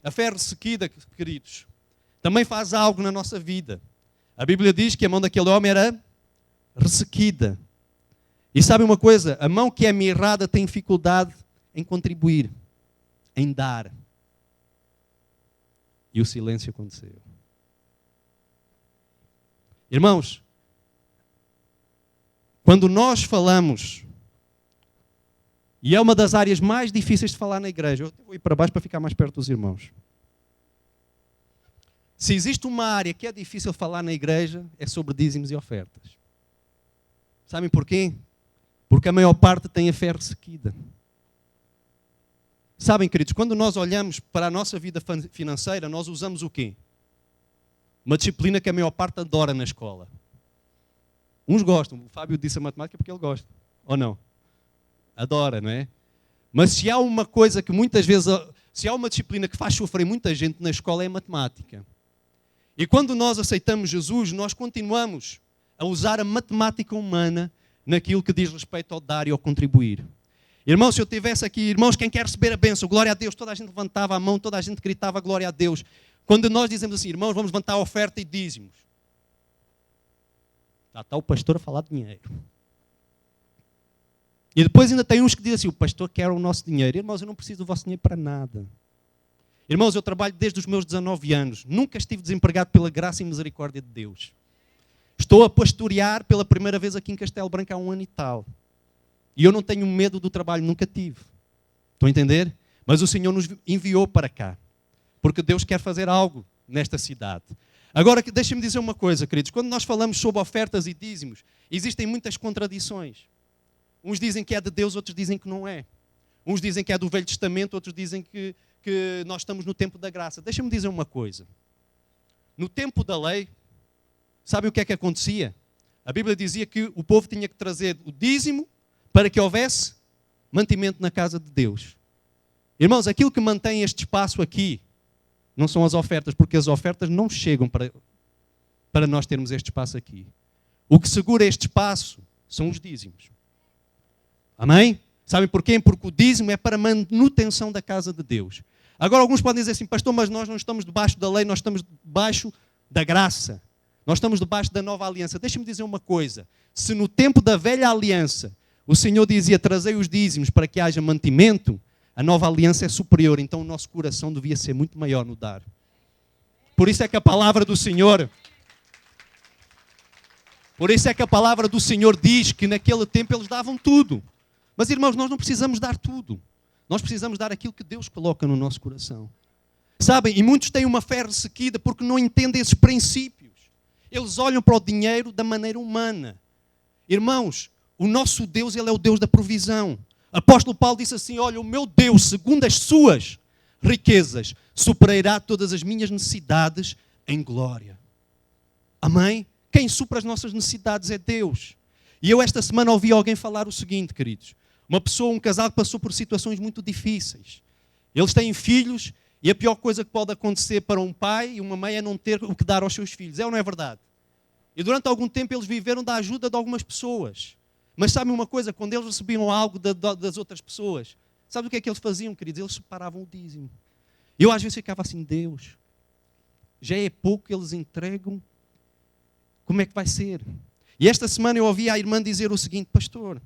A fé ressequida, queridos, também faz algo na nossa vida. A Bíblia diz que a mão daquele homem era ressequida. E sabe uma coisa? A mão que é mirrada tem dificuldade em contribuir, em dar. E o silêncio aconteceu. Irmãos, quando nós falamos, e é uma das áreas mais difíceis de falar na igreja, eu vou ir para baixo para ficar mais perto dos irmãos. Se existe uma área que é difícil falar na igreja, é sobre dízimos e ofertas. Sabem porquê? Porque a maior parte tem a fé ressequida. Sabem, queridos, quando nós olhamos para a nossa vida financeira, nós usamos o quê? Uma disciplina que a maior parte adora na escola. Uns gostam, o Fábio disse a matemática porque ele gosta, ou não? Adora, não é? Mas se há uma coisa que muitas vezes, se há uma disciplina que faz sofrer muita gente na escola, é a matemática. E quando nós aceitamos Jesus, nós continuamos a usar a matemática humana naquilo que diz respeito ao dar e ao contribuir. Irmãos, se eu tivesse aqui, irmãos, quem quer receber a bênção, glória a Deus, toda a gente levantava a mão, toda a gente gritava glória a Deus. Quando nós dizemos assim, irmãos, vamos levantar a oferta e dízimos. Já está o pastor a falar de dinheiro. E depois ainda tem uns que dizem assim, o pastor quer o nosso dinheiro. Irmãos, eu não preciso do vosso dinheiro para nada. Irmãos, eu trabalho desde os meus 19 anos. Nunca estive desempregado pela graça e misericórdia de Deus. Estou a pastorear pela primeira vez aqui em Castelo Branco há 1 ano e tal. E eu não tenho medo do trabalho, nunca tive. Estão a entender? Mas o Senhor nos enviou para cá. Porque Deus quer fazer algo nesta cidade. Agora, deixem-me dizer uma coisa, queridos. Quando nós falamos sobre ofertas e dízimos, existem muitas contradições. Uns dizem que é de Deus, outros dizem que não é. Uns dizem que é do Velho Testamento, outros dizem que nós estamos no tempo da graça. Deixem-me dizer uma coisa. No tempo da lei, sabem o que é que acontecia? A Bíblia dizia que o povo tinha que trazer o dízimo para que houvesse mantimento na casa de Deus. Irmãos, aquilo que mantém este espaço aqui não são as ofertas, porque as ofertas não chegam para nós termos este espaço aqui. O que segura este espaço são os dízimos. Amém? Sabem porquê? Porque o dízimo é para a manutenção da casa de Deus. Agora alguns podem dizer assim, pastor, mas nós não estamos debaixo da lei, nós estamos debaixo da graça. Nós estamos debaixo da nova aliança. Deixa-me dizer uma coisa. Se no tempo da velha aliança o Senhor dizia, trazei os dízimos para que haja mantimento, a nova aliança é superior. Então o nosso coração devia ser muito maior no dar. Por isso é que a palavra do Senhor... Por isso é que a palavra do Senhor diz que naquele tempo eles davam tudo. Mas irmãos, nós não precisamos dar tudo. Nós precisamos dar aquilo que Deus coloca no nosso coração. Sabem, e muitos têm uma fé ressequida porque não entendem esses princípios. Eles olham para o dinheiro da maneira humana. Irmãos, o nosso Deus, Ele é o Deus da provisão. Apóstolo Paulo disse assim, olha, o meu Deus, segundo as suas riquezas, superará todas as minhas necessidades em glória. Amém? Quem supra as nossas necessidades é Deus. E eu esta semana ouvi alguém falar o seguinte, queridos. Uma pessoa, um casal que passou por situações muito difíceis. Eles têm filhos e a pior coisa que pode acontecer para um pai e uma mãe é não ter o que dar aos seus filhos. É ou não é verdade? E durante algum tempo eles viveram da ajuda de algumas pessoas. Mas sabem uma coisa? Quando eles recebiam algo das outras pessoas, sabe o que é que eles faziam, queridos? Eles separavam o dízimo. Eu às vezes ficava assim, Deus, já é pouco que eles entregam, como é que vai ser? E esta semana eu ouvi a irmã dizer o seguinte, pastor,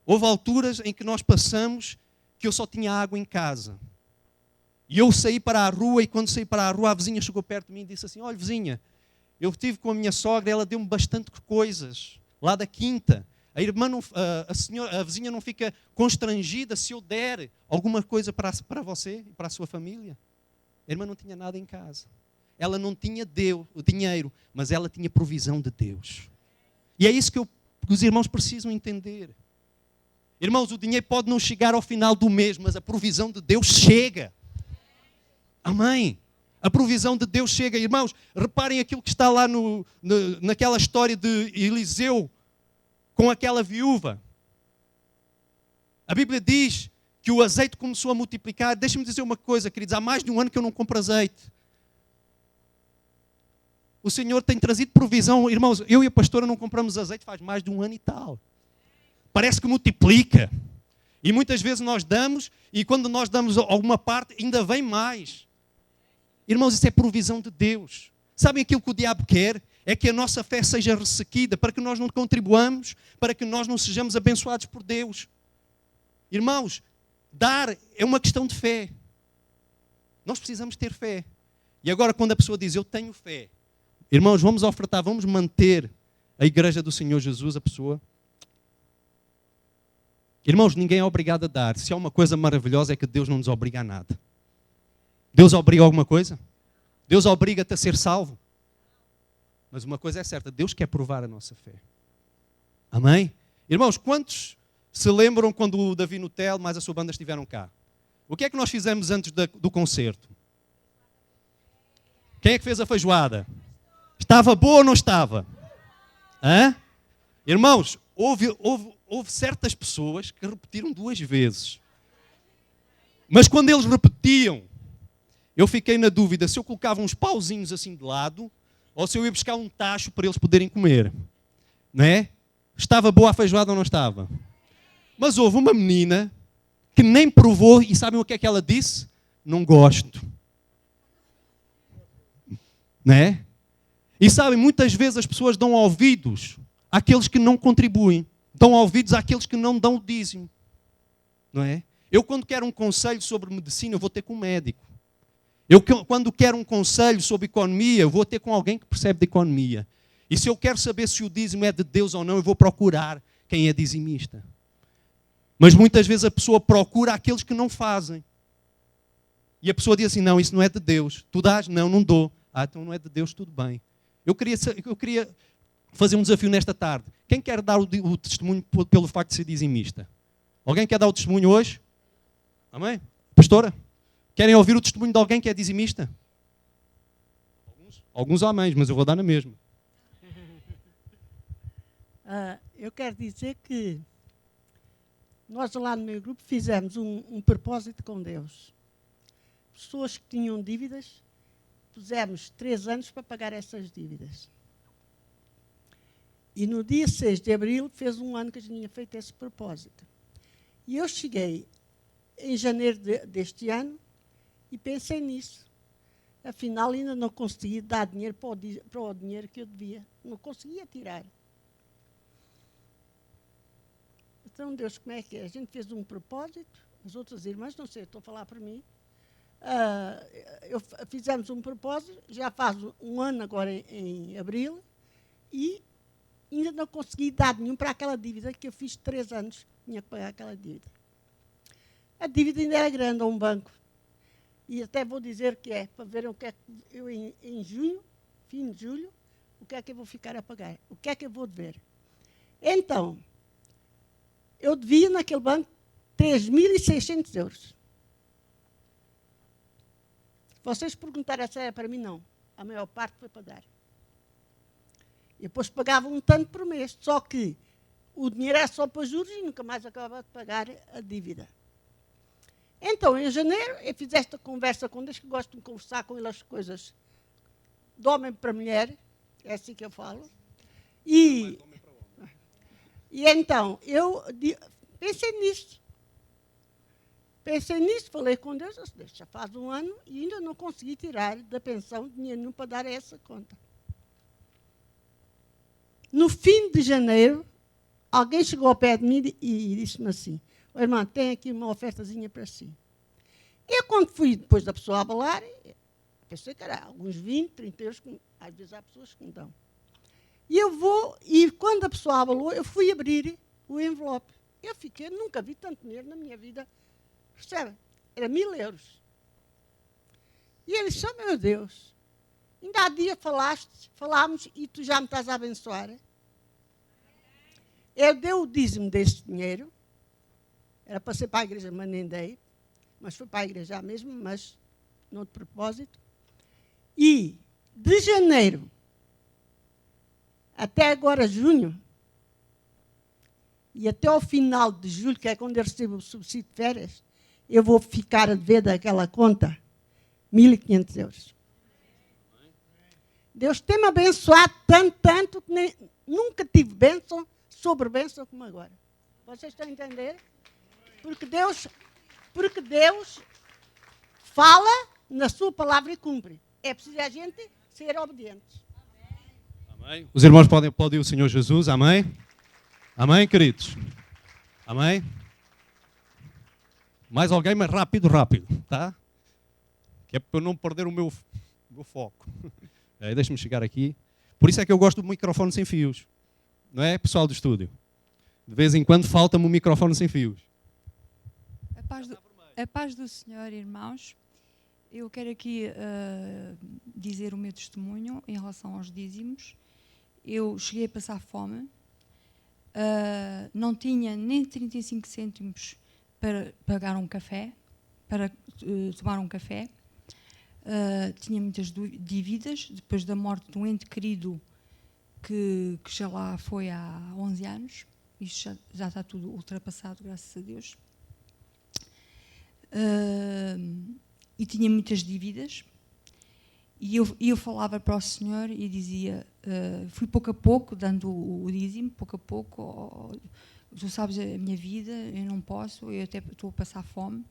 houve alturas em que nós passamos que eu só tinha água em casa. E eu saí para a rua e quando saí para a rua a vizinha chegou perto de mim e disse assim, olha vizinha, eu estive com a minha sogra e ela deu-me bastante coisas lá da quinta. A vizinha não fica constrangida se eu der alguma coisa para você e para a sua família? A irmã não tinha nada em casa. Ela não tinha o dinheiro, mas ela tinha provisão de Deus. E é isso que os irmãos precisam entender. Irmãos, o dinheiro pode não chegar ao final do mês, mas a provisão de Deus chega. Amém? A provisão de Deus chega. Irmãos, reparem aquilo que está lá naquela história de Eliseu com aquela viúva. A Bíblia diz que o azeite começou a multiplicar. Deixem-me dizer uma coisa, queridos. Há mais de um ano que eu não compro azeite. O Senhor tem trazido provisão. Irmãos, eu e a pastora não compramos azeite faz mais de um ano e tal. Parece que multiplica. E muitas vezes nós damos, e quando nós damos alguma parte, ainda vem mais. Irmãos, isso é provisão de Deus. Sabem aquilo que o diabo quer? É que a nossa fé seja ressequida, para que nós não contribuamos, para que nós não sejamos abençoados por Deus. Irmãos, dar é uma questão de fé. Nós precisamos ter fé. E agora quando a pessoa diz, eu tenho fé, irmãos, vamos ofertar, vamos manter a igreja do Senhor Jesus, a pessoa. Irmãos, ninguém é obrigado a dar. Se há uma coisa maravilhosa é que Deus não nos obriga a nada. Deus obriga a alguma coisa? Deus obriga-te a ser salvo? Mas uma coisa é certa, Deus quer provar a nossa fé. Amém? Irmãos, quantos se lembram quando o Davi Nutel mais a sua banda estiveram cá? O que é que nós fizemos antes do concerto? Quem é que fez a feijoada? Estava boa ou não estava? Hã? Irmãos, houve certas pessoas que repetiram 2 vezes. Mas quando eles repetiam, eu fiquei na dúvida se eu colocava uns pauzinhos assim de lado ou se eu ia buscar um tacho para eles poderem comer. Não é? Estava boa a feijoada ou não estava? Mas houve uma menina que nem provou e sabem o que é que ela disse? Não gosto. Não é? E sabem, muitas vezes as pessoas dão ouvidos àqueles que não contribuem. Dão ouvidos àqueles que não dão o dízimo. Não é? Eu quando quero um conselho sobre medicina, eu vou ter com um médico. Eu quando quero um conselho sobre economia, eu vou ter com alguém que percebe de economia. E se eu quero saber se o dízimo é de Deus ou não, eu vou procurar quem é dizimista. Mas muitas vezes a pessoa procura aqueles que não fazem. E a pessoa diz assim, não, isso não é de Deus. Tu dás? Não, não dou. Então não é de Deus, tudo bem. Eu queria fazer um desafio nesta tarde. Quem quer dar o testemunho pelo facto de ser dizimista? Alguém quer dar o testemunho hoje? Amém? Pastora? Querem ouvir o testemunho de alguém que é dizimista? Alguns amém, mas eu vou dar na mesma. Eu quero dizer que nós lá no meu grupo fizemos um propósito com Deus. Pessoas que tinham dívidas, pusemos 3 anos para pagar essas dívidas. E no dia 6 de abril fez 1 ano que a gente tinha feito esse propósito. E eu cheguei em janeiro deste ano e pensei nisso. Afinal, ainda não consegui dar dinheiro para o dinheiro que eu devia. Não conseguia tirar. Então, Deus, como é que é? A gente fez um propósito, as outras irmãs, não sei, estou a falar para mim. Fizemos um propósito, já faz 1 ano agora em abril, e ainda não consegui dar nenhum para aquela dívida que eu fiz 3 anos, tinha que pagar aquela dívida. A dívida ainda era grande a um banco. E até vou dizer que é, para ver o que é que eu em junho, fim de julho, o que é que eu vou ficar a pagar, o que é que eu vou dever. Então, eu devia naquele banco 3.600 euros. Vocês perguntaram se era para mim, não. A maior parte foi para dar. E depois pagava um tanto por mês, só que o dinheiro era só para juros e nunca mais acabava de pagar a dívida. Então, em janeiro, eu fiz esta conversa com Deus, que gosto de conversar com ele as coisas de homem para mulher, é assim que eu falo. E então, eu pensei nisso. Falei com Deus, já faz 1 ano e ainda não consegui tirar da pensão dinheiro nenhum para dar a essa conta. No fim de janeiro, alguém chegou ao pé de mim e disse-me assim, irmã, tem aqui uma ofertazinha para si. Eu, quando fui depois da pessoa abalar, pensei que era alguns 20, 30 euros, às vezes há pessoas que me dão. E quando a pessoa abalou, eu fui abrir o envelope. Eu nunca vi tanto dinheiro na minha vida. Percebe? Era 1.000 euros. E ele disse, oh, meu Deus, ainda há dia falámos e tu já me estás a abençoar. Eu dei o dízimo desse dinheiro, era para ser para a igreja, mas nem dei, mas foi para a igreja mesmo, mas não de propósito. E de janeiro até agora junho, e até ao final de julho, que é quando eu recebo o subsídio de férias, eu vou ficar a dever daquela conta 1.500 euros. Deus tem-me abençoado tanto, que nunca tive bênção sobre bênção como agora. Vocês estão a entender? Porque Deus fala na sua palavra e cumpre. É preciso a gente ser obediente. Amém. Os irmãos podem aplaudir o Senhor Jesus. Amém? Amém, queridos? Amém? Mais alguém, mas rápido, tá? Que é para eu não perder o meu foco. Deixa-me chegar aqui. Por isso é que eu gosto do microfone sem fios. Não é, pessoal do estúdio? De vez em quando falta-me um microfone sem fios. A paz do Senhor, irmãos. Eu quero aqui dizer o meu testemunho em relação aos dízimos. Eu cheguei a passar fome. Não tinha nem 35 cêntimos para pagar um café, para tomar um café. Tinha muitas dívidas, depois da morte de um ente querido que já lá foi há 11 anos. Isto já está tudo ultrapassado, graças a Deus. E tinha muitas dívidas. E eu falava para o Senhor e dizia, fui pouco a pouco, dando o dízimo, pouco a pouco, tu sabes a minha vida, eu não posso, eu até estou a passar fome.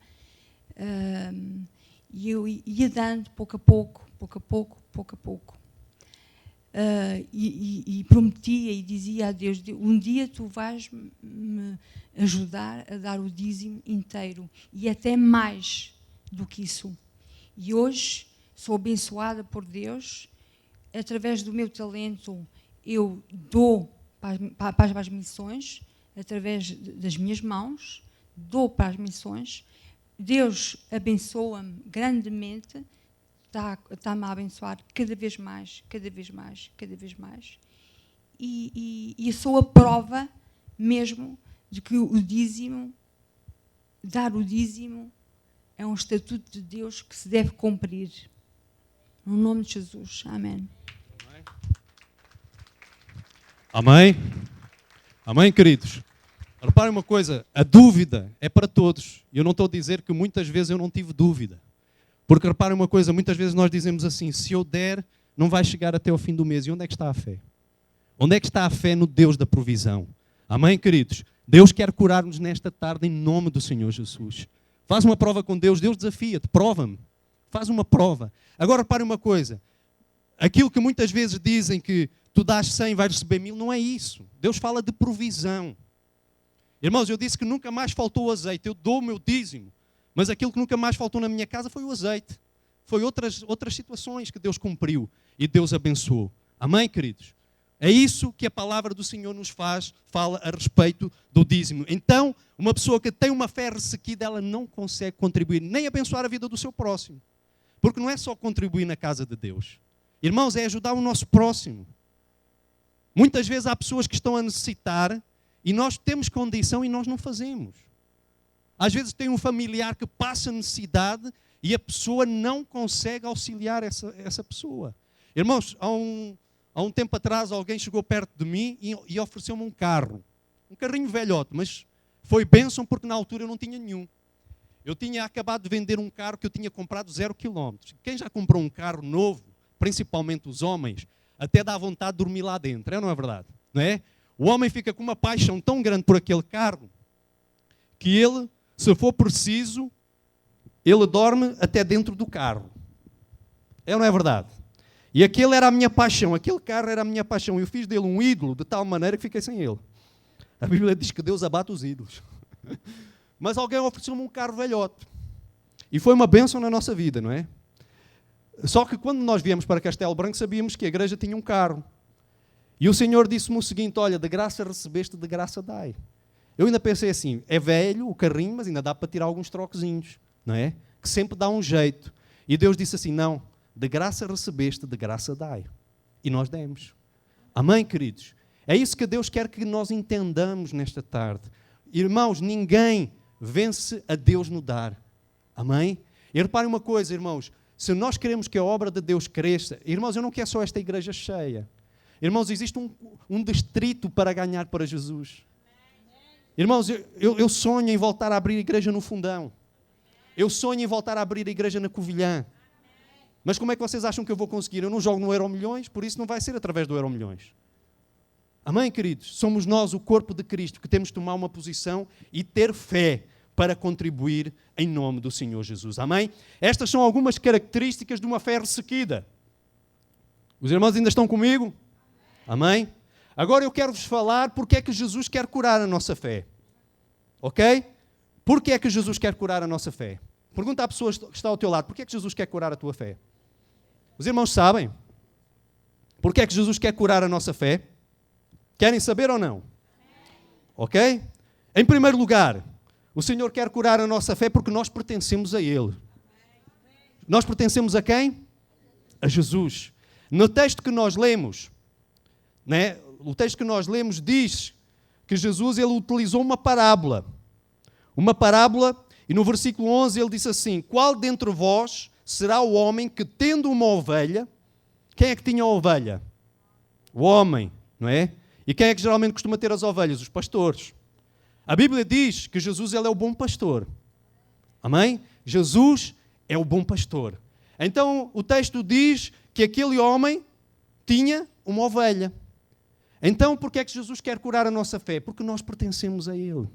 E eu ia dando pouco a pouco. E prometia e dizia a Deus, um dia tu vais me ajudar a dar o dízimo inteiro, e até mais do que isso. E hoje sou abençoada por Deus, através do meu talento eu dou para as missões, através das minhas mãos, dou para as missões. Deus abençoa-me grandemente, está-me a abençoar cada vez mais, cada vez mais, cada vez mais. E sou a prova mesmo de que o dízimo, dar o dízimo, é um estatuto de Deus que se deve cumprir. No nome de Jesus. Amém. Amém? Amém, queridos? Reparem uma coisa, a dúvida é para todos. Eu não estou a dizer que muitas vezes eu não tive dúvida. Porque reparem uma coisa, muitas vezes nós dizemos assim, se eu der, não vai chegar até ao fim do mês. E onde é que está a fé? Onde é que está a fé no Deus da provisão? Amém, queridos? Deus quer curar-nos nesta tarde em nome do Senhor Jesus. Faz uma prova com Deus, Deus desafia-te, prova-me. Faz uma prova. Agora reparem uma coisa, aquilo que muitas vezes dizem que tu dás 100 e vais receber 1000, não é isso. Deus fala de provisão. Irmãos, eu disse que nunca mais faltou azeite, eu dou o meu dízimo, mas aquilo que nunca mais faltou na minha casa foi o azeite. Foi outras situações que Deus cumpriu e Deus abençoou. Amém, queridos? É isso que a palavra do Senhor nos fala a respeito do dízimo. Então, uma pessoa que tem uma fé ressequida, ela não consegue contribuir, nem abençoar a vida do seu próximo. Porque não é só contribuir na casa de Deus. Irmãos, é ajudar o nosso próximo. Muitas vezes há pessoas que estão a necessitar e nós temos condição e nós não fazemos. Às vezes tem um familiar que passa necessidade e a pessoa não consegue auxiliar essa pessoa. Irmãos, há um tempo atrás alguém chegou perto de mim e ofereceu-me um carro. Um carrinho velhote, mas foi bênção porque na altura eu não tinha nenhum. Eu tinha acabado de vender um carro que eu tinha comprado 0 km. Quem já comprou um carro novo, principalmente os homens, até dá vontade de dormir lá dentro, não é verdade? Não é? O homem fica com uma paixão tão grande por aquele carro que ele, se for preciso, ele dorme até dentro do carro. É ou não é verdade? E aquele era a minha paixão, aquele carro era a minha paixão. Eu fiz dele um ídolo de tal maneira que fiquei sem ele. A Bíblia diz que Deus abate os ídolos. Mas alguém ofereceu-me um carro velhote. E foi uma bênção na nossa vida, não é? Só que quando nós viemos para Castelo Branco, sabíamos que a igreja tinha um carro. E o Senhor disse-me o seguinte, olha, de graça recebeste, de graça dai. Eu ainda pensei assim, é velho o carrinho, mas ainda dá para tirar alguns troquezinhos, não é? Que sempre dá um jeito. E Deus disse assim, não, de graça recebeste, de graça dai. E nós demos. Amém, queridos? É isso que Deus quer que nós entendamos nesta tarde. Irmãos, ninguém vence a Deus no dar. Amém? E reparem uma coisa, irmãos, se nós queremos que a obra de Deus cresça, irmãos, eu não quero só esta igreja cheia. Irmãos, existe um distrito para ganhar para Jesus. Irmãos, eu sonho em voltar a abrir a igreja no Fundão. Eu sonho em voltar a abrir a igreja na Covilhã. Mas como é que vocês acham que eu vou conseguir? Eu não jogo no Euromilhões, por isso não vai ser através do Euromilhões. Amém, queridos? Somos nós, o corpo de Cristo, que temos de tomar uma posição e ter fé para contribuir em nome do Senhor Jesus. Amém? Estas são algumas características de uma fé ressequida. Os irmãos ainda estão comigo? Amém? Agora eu quero-vos falar porque é que Jesus quer curar a nossa fé. Ok? Porque é que Jesus quer curar a nossa fé? Pergunta à pessoa que está ao teu lado, porque é que Jesus quer curar a tua fé? Os irmãos sabem? Porque é que Jesus quer curar a nossa fé? Querem saber ou não? Ok? Em primeiro lugar, o Senhor quer curar a nossa fé porque nós pertencemos a Ele. Nós pertencemos a quem? A Jesus. No texto que nós lemos, né, o texto que nós lemos diz que Jesus ele utilizou uma parábola. Uma parábola, e no versículo 11 ele disse assim, qual dentre vós será o homem que tendo uma ovelha, quem é que tinha a ovelha? O homem, não é? E quem é que geralmente costuma ter as ovelhas? Os pastores. A Bíblia diz que Jesus ele é o bom pastor. Amém? Jesus é o bom pastor. Então o texto diz que aquele homem tinha uma ovelha. Então porquê é que Jesus quer curar a nossa fé? Porque nós pertencemos a Ele.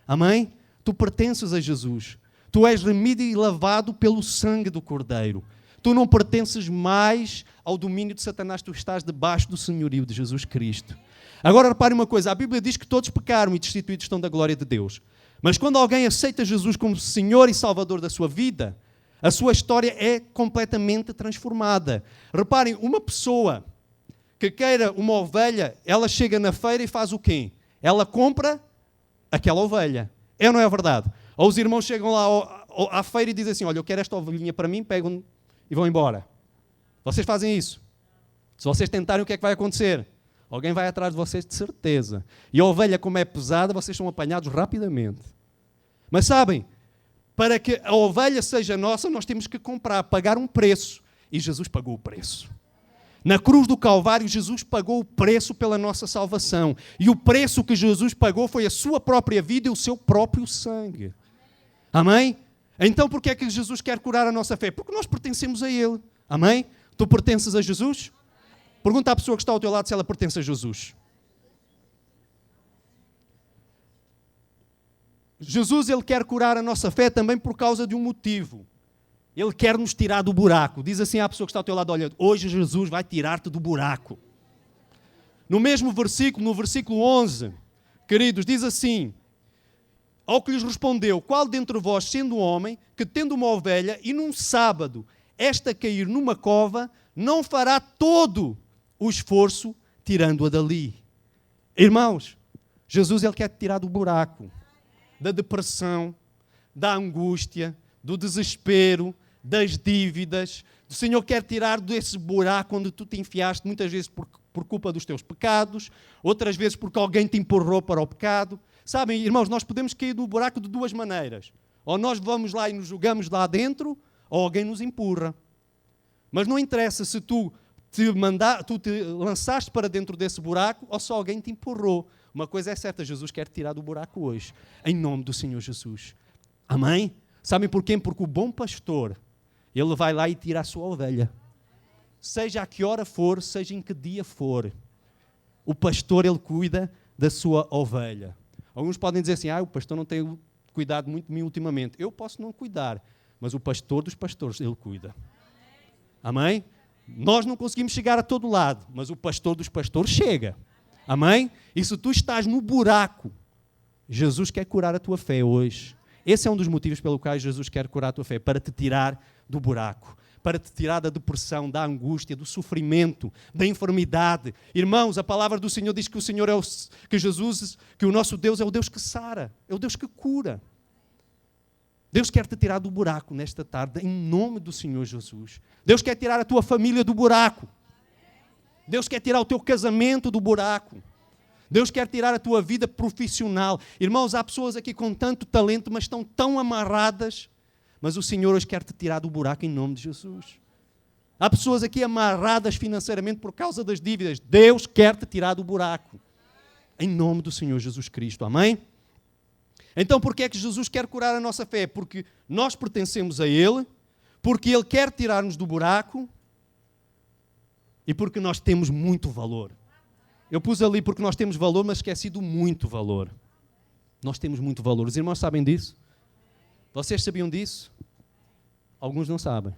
Amém? Tu pertences a Jesus. Tu és remido e lavado pelo sangue do Cordeiro. Tu não pertences mais ao domínio de Satanás, tu estás debaixo do senhorio de Jesus Cristo. Agora repare uma coisa, a Bíblia diz que todos pecaram e destituídos estão da glória de Deus. Mas quando alguém aceita Jesus como Senhor e Salvador da sua vida, a sua história é completamente transformada. Reparem, uma pessoa que queira uma ovelha, ela chega na feira e faz o quê? Ela compra aquela ovelha. É ou não é verdade? Ou os irmãos chegam lá à feira e dizem assim, olha, eu quero esta ovelhinha para mim, pegam e vão embora. Vocês fazem isso? Se vocês tentarem, o que é que vai acontecer? Alguém vai atrás de vocês de certeza. E a ovelha, como é pesada, vocês são apanhados rapidamente. Mas sabem, para que a ovelha seja nossa, nós temos que comprar, pagar um preço. E Jesus pagou o preço. Na cruz do Calvário, Jesus pagou o preço pela nossa salvação. E o preço que Jesus pagou foi a sua própria vida e o seu próprio sangue. Amém? Então, por que é que Jesus quer curar a nossa fé? Porque nós pertencemos a Ele. Amém? Tu pertences a Jesus? Pergunta à pessoa que está ao teu lado se ela pertence a Jesus. Jesus, Ele quer curar a nossa fé também por causa de um motivo. Ele quer nos tirar do buraco. Diz assim à pessoa que está ao teu lado, olha, hoje Jesus vai tirar-te do buraco. No mesmo versículo, no versículo 11, queridos, diz assim, ao que lhes respondeu, qual dentre vós, sendo homem, que tendo uma ovelha, e num sábado, esta cair numa cova, não fará todo o esforço tirando-a dali? Irmãos, Jesus, Ele quer te tirar do buraco, da depressão, da angústia, do desespero, das dívidas. O Senhor quer tirar desse buraco onde tu te enfiaste, muitas vezes por culpa dos teus pecados, outras vezes porque alguém te empurrou para o pecado. Sabem, irmãos, nós podemos cair do buraco de duas maneiras. Ou nós vamos lá e nos jogamos lá dentro, ou alguém nos empurra. Mas não interessa se tu te lançaste para dentro desse buraco ou só alguém te empurrou. Uma coisa é certa, Jesus quer te tirar do buraco hoje, em nome do Senhor Jesus. Amém? Sabem porquê? Porque o bom pastor, ele vai lá e tira a sua ovelha. Seja a que hora for, seja em que dia for, o pastor, ele cuida da sua ovelha. Alguns podem dizer assim, o pastor não tem cuidado muito de mim ultimamente. Eu posso não cuidar, mas o pastor dos pastores, ele cuida. Amém? Nós não conseguimos chegar a todo lado, mas o pastor dos pastores chega. Amém? E se tu estás no buraco, Jesus quer curar a tua fé hoje. Esse é um dos motivos pelo qual Jesus quer curar a tua fé, para te tirar do buraco, para te tirar da depressão, da angústia, do sofrimento, da enfermidade. Irmãos, a palavra do Senhor diz que o Senhor que Jesus, que o nosso Deus é o Deus que sara, é o Deus que cura. Deus quer te tirar do buraco nesta tarde, em nome do Senhor Jesus. Deus quer tirar a tua família do buraco. Deus quer tirar o teu casamento do buraco. Deus quer tirar a tua vida profissional. Irmãos, há pessoas aqui com tanto talento, mas estão tão amarradas. Mas o Senhor hoje quer te tirar do buraco em nome de Jesus. Há pessoas aqui amarradas financeiramente por causa das dívidas. Deus quer te tirar do buraco. Em nome do Senhor Jesus Cristo. Amém? Então, por que é que Jesus quer curar a nossa fé? Porque nós pertencemos a Ele, porque Ele quer tirar-nos do buraco e porque nós temos muito valor. Eu pus ali porque nós temos valor, mas esqueci do muito valor. Nós temos muito valor. Os irmãos sabem disso? Vocês sabiam disso? Alguns não sabem.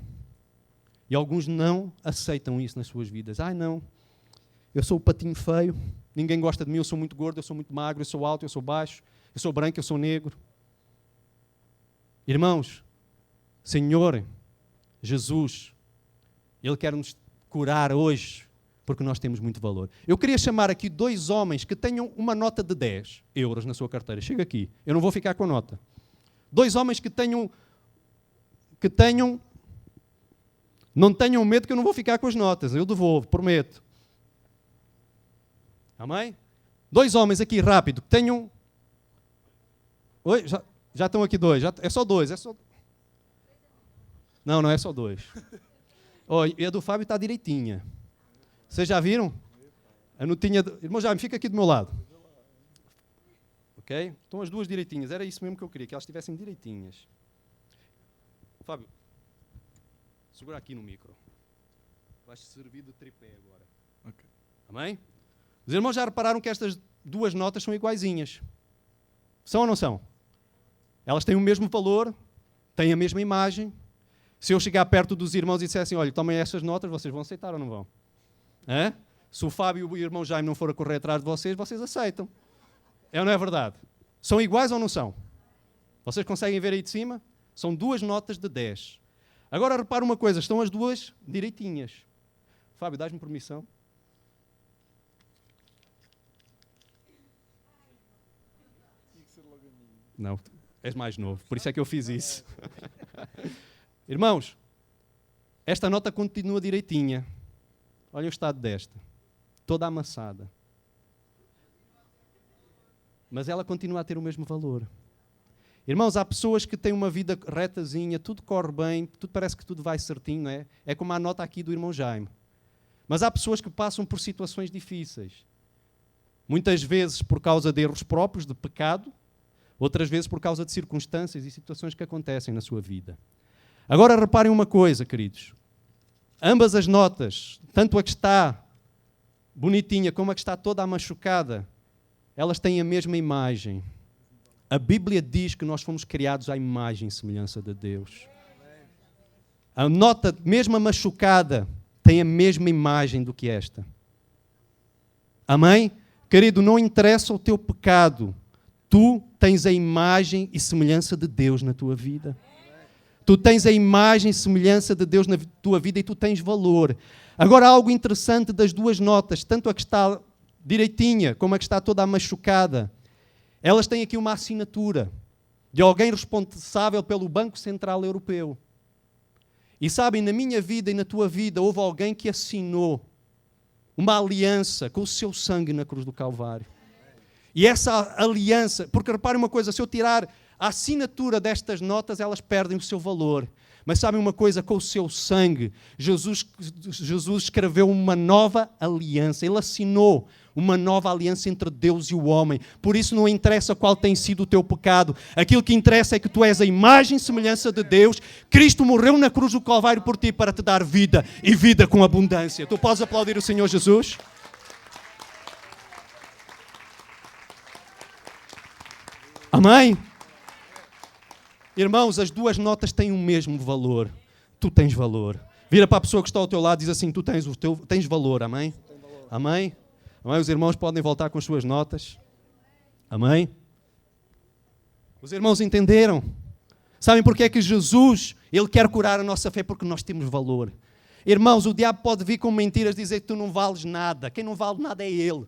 E alguns não aceitam isso nas suas vidas. Não, eu sou o patinho feio, ninguém gosta de mim, eu sou muito gordo, eu sou muito magro, eu sou alto, eu sou baixo, eu sou branco, eu sou negro. Irmãos, Senhor, Jesus, Ele quer nos curar hoje, porque nós temos muito valor. Eu queria chamar aqui 2 homens que tenham uma nota de 10 euros na sua carteira. Chega aqui, eu não vou ficar com a nota. 2 homens que não tenham medo que eu não vou ficar com as notas, eu devolvo, prometo. Amém? 2 homens aqui, rápido, que tenham... Oi, já estão aqui 2, é só 2, é só... Não é só 2. E a do Fábio está direitinha. Vocês já viram? A notinha... Irmão Jaime, fica aqui do meu lado. Ok? Estão as 2 direitinhas. Era isso mesmo que eu queria, que elas estivessem direitinhas. Fábio, segura aqui no micro. Vais servir de tripé agora. Okay. Amém? Os irmãos já repararam que estas 2 notas são iguaizinhas. São ou não são? Elas têm o mesmo valor, têm a mesma imagem. Se eu chegar perto dos irmãos e disser assim, olha, tomem estas notas, vocês vão aceitar ou não vão? Se o Fábio e o irmão Jaime não forem a correr atrás de vocês, vocês aceitam. É ou não é verdade? São iguais ou não são? Vocês conseguem ver aí de cima? São 2 notas de 10. Agora repara uma coisa, estão as 2 direitinhas. Fábio, dás-me permissão? Não, és mais novo, por isso é que eu fiz isso. Irmãos, esta nota continua direitinha. Olha o estado desta, toda amassada. Mas ela continua a ter o mesmo valor. Irmãos, há pessoas que têm uma vida retazinha, tudo corre bem, tudo parece que tudo vai certinho, não é? É como a nota aqui do irmão Jaime. Mas há pessoas que passam por situações difíceis. Muitas vezes por causa de erros próprios, de pecado, outras vezes por causa de circunstâncias e situações que acontecem na sua vida. Agora reparem uma coisa, queridos. Ambas as notas, tanto a que está bonitinha como a que está toda machucada, elas têm a mesma imagem. A Bíblia diz que nós fomos criados à imagem e semelhança de Deus. A nota, mesmo machucada, tem a mesma imagem do que esta. Amém? Querido, não interessa o teu pecado. Tu tens a imagem e semelhança de Deus na tua vida. Tu tens a imagem e semelhança de Deus na tua vida e tu tens valor. Agora, algo interessante das duas notas, tanto a que está direitinha como a que está toda machucada, elas têm aqui uma assinatura de alguém responsável pelo Banco Central Europeu. E sabem, na minha vida e na tua vida, houve alguém que assinou uma aliança com o seu sangue na cruz do Calvário. E essa aliança, porque reparem uma coisa, se eu tirar a assinatura destas notas, elas perdem o seu valor. Mas sabem uma coisa, com o seu sangue, Jesus escreveu uma nova aliança. Ele assinou uma nova aliança entre Deus e o homem. Por isso não interessa qual tem sido o teu pecado. Aquilo que interessa é que tu és a imagem e semelhança de Deus. Cristo morreu na cruz do Calvário por ti para te dar vida e vida com abundância. Tu podes aplaudir o Senhor Jesus? Amém? Irmãos, as duas notas têm o mesmo valor. Tu tens valor. Vira para a pessoa que está ao teu lado e diz assim, tu tens valor, amém? Amém? Amém? Os irmãos podem voltar com as suas notas. Amém? Os irmãos entenderam? Sabem porque é que Jesus, Ele quer curar a nossa fé? Porque nós temos valor. Irmãos, o diabo pode vir com mentiras dizer que tu não vales nada. Quem não vale nada é Ele.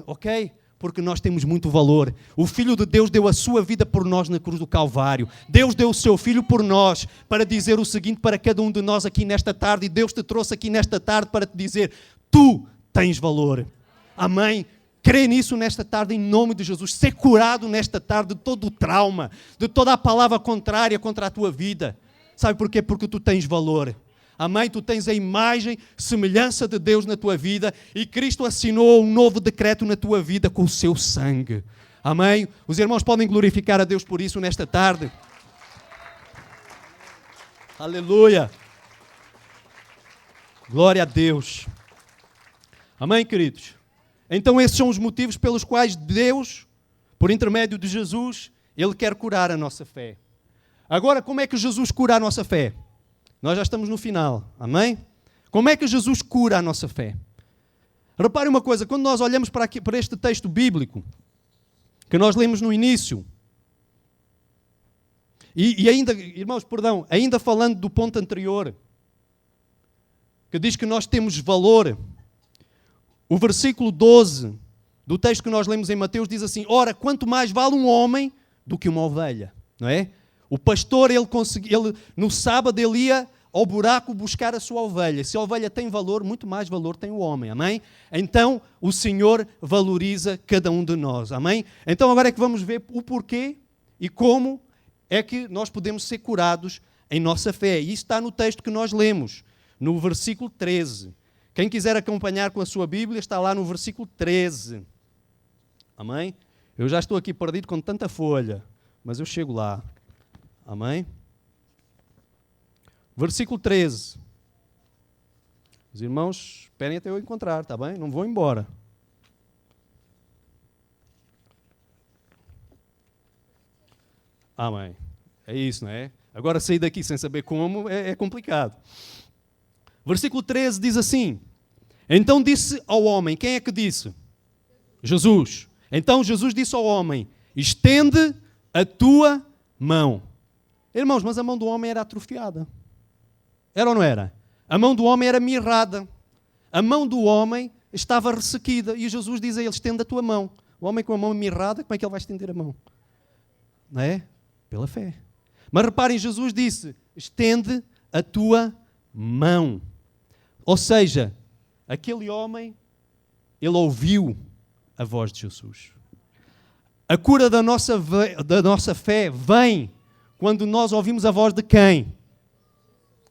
Ok? Porque nós temos muito valor. O Filho de Deus deu a sua vida por nós na cruz do Calvário. Deus deu o seu Filho por nós para dizer o seguinte para cada um de nós aqui nesta tarde. E Deus te trouxe aqui nesta tarde para te dizer, tu tens valor. Amém? Crê nisso nesta tarde em nome de Jesus. Ser curado nesta tarde de todo o trauma, de toda a palavra contrária contra a tua vida. Sabe porquê? Porque tu tens valor. Amém? Tu tens a imagem, semelhança de Deus na tua vida e Cristo assinou um novo decreto na tua vida com o seu sangue. Amém? Os irmãos podem glorificar a Deus por isso nesta tarde. Aleluia! Glória a Deus. Amém, queridos? Então esses são os motivos pelos quais Deus, por intermédio de Jesus, Ele quer curar a nossa fé. Agora, como é que Jesus cura a nossa fé? Nós já estamos no final, amém? Como é que Jesus cura a nossa fé? Repare uma coisa, quando nós olhamos para este texto bíblico, que nós lemos no início, e ainda, irmãos, perdão, ainda falando do ponto anterior, que diz que nós temos valor, o versículo 12 do texto que nós lemos em Mateus diz assim, ora, quanto mais vale um homem do que uma ovelha, não é? O pastor, ele no sábado, ele ia ao buraco buscar a sua ovelha. Se a ovelha tem valor, muito mais valor tem o homem, amém? Então, o Senhor valoriza cada um de nós, amém? Então, agora é que vamos ver o porquê e como é que nós podemos ser curados em nossa fé. E isso está no texto que nós lemos, no versículo 13. Quem quiser acompanhar com a sua Bíblia, está lá no versículo 13. Amém? Eu já estou aqui perdido com tanta folha, mas eu chego lá. Amém? Versículo 13. Os irmãos, esperem até eu encontrar, está bem? Não vou embora. Amém. É isso, não é? Agora sair daqui sem saber como é complicado. Versículo 13 diz assim, então disse ao homem, quem é que disse? Jesus. Então Jesus disse ao homem, estende a tua mão. Irmãos, mas a mão do homem era atrofiada. Era ou não era? A mão do homem era mirrada. A mão do homem estava ressequida. E Jesus diz a ele, estende a tua mão. O homem com a mão mirrada, como é que ele vai estender a mão? Não é? Pela fé. Mas reparem, Jesus disse, estende a tua mão. Ou seja, aquele homem, ele ouviu a voz de Jesus. A cura da nossa fé vem quando nós ouvimos a voz de quem?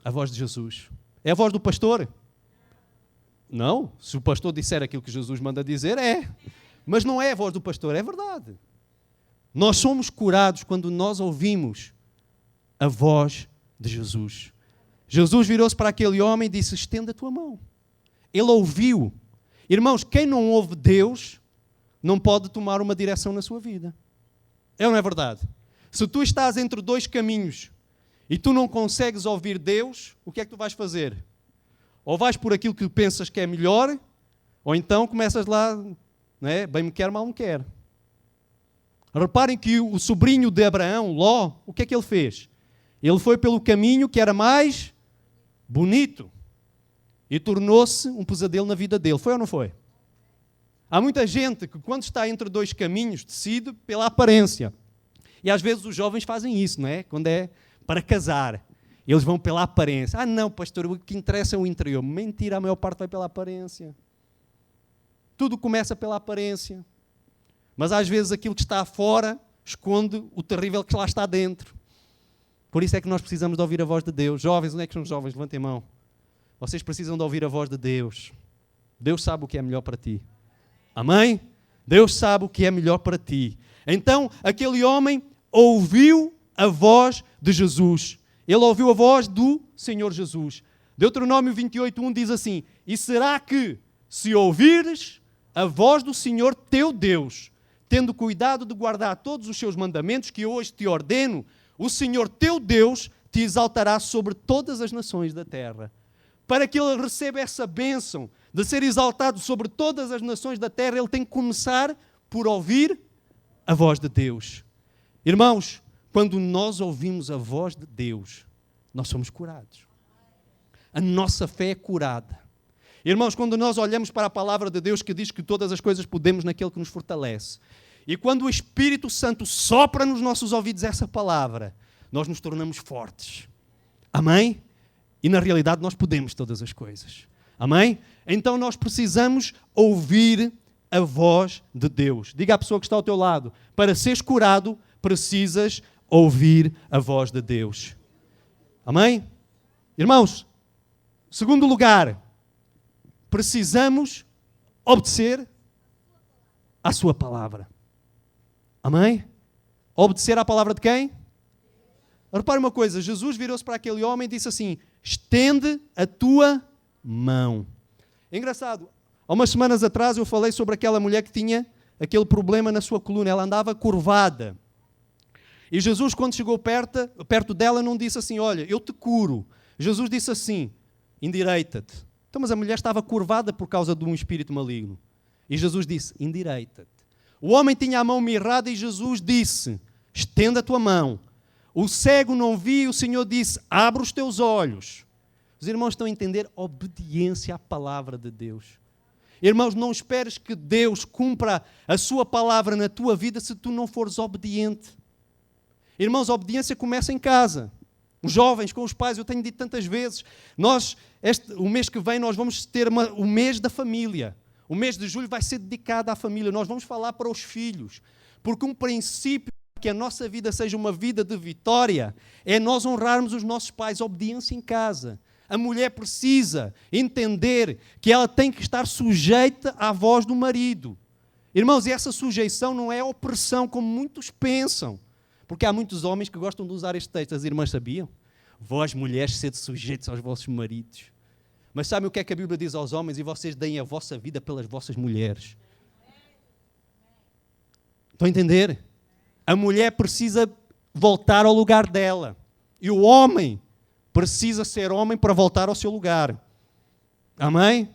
A voz de Jesus. É a voz do pastor? Não. Se o pastor disser aquilo que Jesus manda dizer, é. Mas não é a voz do pastor, é verdade. Nós somos curados quando nós ouvimos a voz de Jesus. Jesus virou-se para aquele homem e disse, estenda a tua mão. Ele ouviu. Irmãos, quem não ouve Deus não pode tomar uma direção na sua vida. É ou não é verdade? Se tu estás entre dois caminhos e tu não consegues ouvir Deus, o que é que tu vais fazer? Ou vais por aquilo que pensas que é melhor, ou então começas lá, não é? Bem me quer, mal me quer. Reparem que o sobrinho de Abraão, Ló, o que é que ele fez? Ele foi pelo caminho que era mais bonito e tornou-se um pesadelo na vida dele. Foi ou não foi? Há muita gente que quando está entre dois caminhos decide pela aparência. E às vezes os jovens fazem isso, não é? Quando é para casar. Eles vão pela aparência. Ah, não, pastor, o que interessa é o interior. Mentira, a maior parte vai pela aparência. Tudo começa pela aparência. Mas às vezes aquilo que está fora esconde o terrível que lá está dentro. Por isso é que nós precisamos de ouvir a voz de Deus. Jovens, onde é que são os jovens? Levantem a mão. Vocês precisam de ouvir a voz de Deus. Deus sabe o que é melhor para ti. Amém? Deus sabe o que é melhor para ti. Então, aquele homem ouviu a voz de Jesus. Ele ouviu a voz do Senhor Jesus. Deuteronômio 28:1 diz assim, e será que, se ouvires a voz do Senhor teu Deus, tendo cuidado de guardar todos os seus mandamentos que hoje te ordeno, o Senhor teu Deus te exaltará sobre todas as nações da terra. Para que ele receba essa bênção de ser exaltado sobre todas as nações da terra, ele tem que começar por ouvir a voz de Deus. Irmãos, quando nós ouvimos a voz de Deus, nós somos curados. A nossa fé é curada. Irmãos, quando nós olhamos para a palavra de Deus que diz que todas as coisas podemos naquele que nos fortalece, e quando o Espírito Santo sopra nos nossos ouvidos essa palavra, nós nos tornamos fortes. Amém? E na realidade nós podemos todas as coisas. Amém? Então nós precisamos ouvir a voz de Deus. Diga à pessoa que está ao teu lado, para seres curado, precisas ouvir a voz de Deus. Amém? Irmãos, segundo lugar, precisamos obedecer à sua palavra. Amém? Obedecer à palavra de quem? Repare uma coisa, Jesus virou-se para aquele homem e disse assim, estende a tua mão. É engraçado, há umas semanas atrás eu falei sobre aquela mulher que tinha aquele problema na sua coluna, ela andava curvada. E Jesus, quando chegou perto dela, não disse assim, olha, eu te curo. Jesus disse assim, endireita-te. Então, mas a mulher estava curvada por causa de um espírito maligno. E Jesus disse, endireita-te. O homem tinha a mão mirrada e Jesus disse, estenda a tua mão. O cego não via e o Senhor disse, abre os teus olhos. Os irmãos estão a entender obediência à palavra de Deus. Irmãos, não esperes que Deus cumpra a sua palavra na tua vida se tu não fores obediente. Irmãos, a obediência começa em casa. Os jovens com os pais, eu tenho dito tantas vezes, o mês que vem nós vamos ter o mês da família. O mês de julho vai ser dedicado à família. Nós vamos falar para os filhos. Porque um princípio que a nossa vida seja uma vida de vitória é nós honrarmos os nossos pais, obediência em casa. A mulher precisa entender que ela tem que estar sujeita à voz do marido. Irmãos, e essa sujeição não é opressão, como muitos pensam. Porque há muitos homens que gostam de usar este texto. As irmãs sabiam? Vós, mulheres, sede sujeitos aos vossos maridos. Mas sabem o que é que a Bíblia diz aos homens? E vocês deem a vossa vida pelas vossas mulheres. Estão a entender? A mulher precisa voltar ao lugar dela. E o homem precisa ser homem para voltar ao seu lugar. Amém?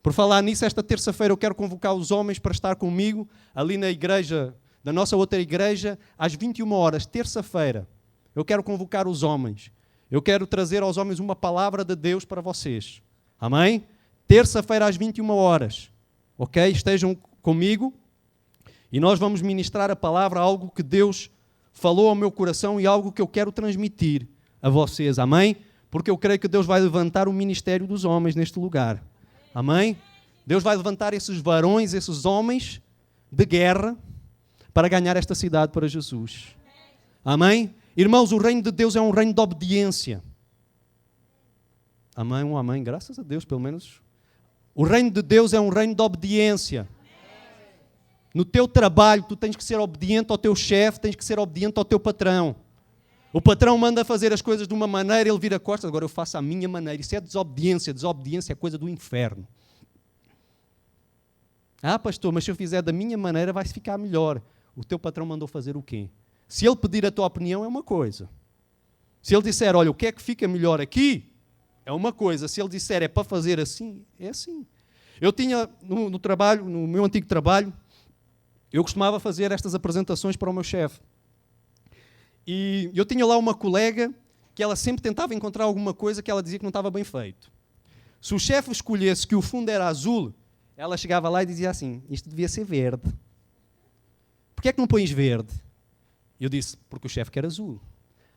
Por falar nisso, esta terça-feira eu quero convocar os homens para estar comigo ali na igreja, da nossa outra igreja, às 21 horas, terça-feira. Eu quero convocar os homens. Eu quero trazer aos homens uma palavra de Deus para vocês. Amém? Terça-feira às 21 horas. Ok? Estejam comigo. E nós vamos ministrar a palavra, algo que Deus falou ao meu coração e algo que eu quero transmitir a vocês. Amém? Porque eu creio que Deus vai levantar o ministério dos homens neste lugar. Amém? Deus vai levantar esses varões, esses homens de guerra para ganhar esta cidade para Jesus. Amém? Irmãos, o reino de Deus é um reino de obediência. Amém? Um amém. Graças a Deus, pelo menos. O reino de Deus é um reino de obediência. No teu trabalho, tu tens que ser obediente ao teu chefe, tens que ser obediente ao teu patrão. O patrão manda fazer as coisas de uma maneira, ele vira costas, agora eu faço à minha maneira. Isso é desobediência. Desobediência é coisa do inferno. Ah, pastor, mas se eu fizer da minha maneira vai ficar melhor. O teu patrão mandou fazer o quê? Se ele pedir a tua opinião, é uma coisa. Se ele disser, olha, o que é que fica melhor aqui? É uma coisa. Se ele disser, é para fazer assim, é assim. Eu tinha, no trabalho, no meu antigo trabalho, eu costumava fazer estas apresentações para o meu chefe. E eu tinha lá uma colega que ela sempre tentava encontrar alguma coisa que ela dizia que não estava bem feito. Se o chefe escolhesse que o fundo era azul, ela chegava lá e dizia assim, isto devia ser verde. Porquê é que não pões verde? Eu disse, porque o chefe quer azul.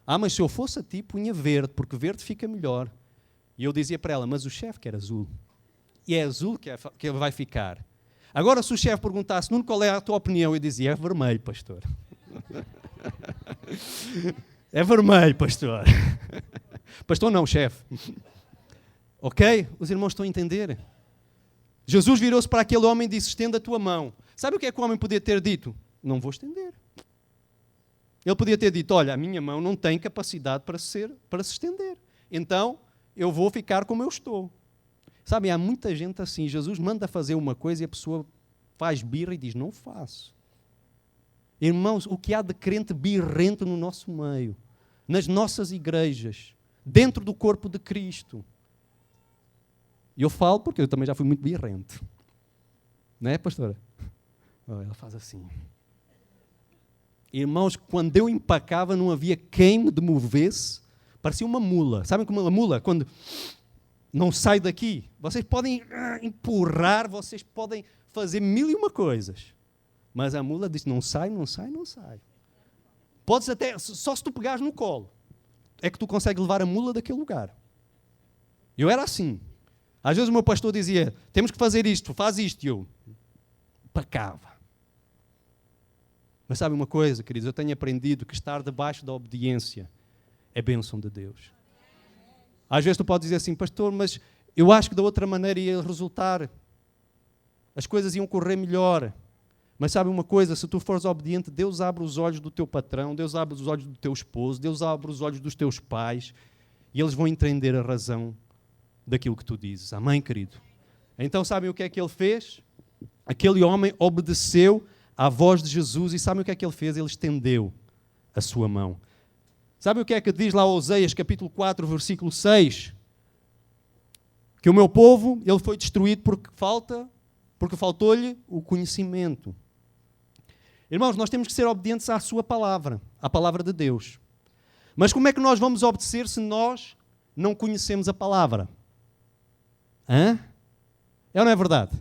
Ah, mas se eu fosse a ti, punha verde, porque verde fica melhor. E eu dizia para ela, mas o chefe quer azul. E é azul que vai ficar. Agora, se o chefe perguntasse, Nuno, qual é a tua opinião? Eu dizia, é vermelho, pastor. É vermelho, pastor. Pastor não, chefe. Ok? Os irmãos estão a entender? Jesus virou-se para aquele homem e disse, estenda a tua mão. Sabe o que é que o homem podia ter dito? Não vou estender. Ele podia ter dito, olha, a minha mão não tem capacidade para se estender. Então, eu vou ficar como eu estou. Sabem, há muita gente assim. Jesus manda fazer uma coisa e a pessoa faz birra e diz, não faço. Irmãos, o que há de crente birrento no nosso meio, nas nossas igrejas, dentro do corpo de Cristo. E eu falo porque eu também já fui muito birrento. Não é, pastora? Oh, ela faz assim. Irmãos, quando eu empacava não havia quem me demovesse, parecia uma mula. Sabem como uma mula? Quando não sai daqui, vocês podem empurrar, vocês podem fazer mil e uma coisas. Mas a mula diz, não sai, não sai, não sai. Podes até, só se tu pegares no colo, é que tu consegues levar a mula daquele lugar. Eu era assim. Às vezes o meu pastor dizia, temos que fazer isto, faz isto, e eu pacava. Mas sabe uma coisa, queridos, eu tenho aprendido que estar debaixo da obediência é bênção de Deus. Às vezes tu podes dizer assim, pastor, mas eu acho que da outra maneira ia resultar, as coisas iam correr melhor. Mas sabe uma coisa, se tu fores obediente, Deus abre os olhos do teu patrão, Deus abre os olhos do teu esposo, Deus abre os olhos dos teus pais, e eles vão entender a razão daquilo que tu dizes. Amém, querido? Então sabem o que é que ele fez? Aquele homem obedeceu à voz de Jesus, e sabem o que é que ele fez? Ele estendeu a sua mão. Sabe o que é que diz lá Oséias, capítulo 4, versículo 6? Que o meu povo, ele foi destruído porque faltou-lhe o conhecimento. Irmãos, nós temos que ser obedientes à sua palavra, à palavra de Deus. Mas como é que nós vamos obedecer se nós não conhecemos a palavra? Hã? É ou não é verdade?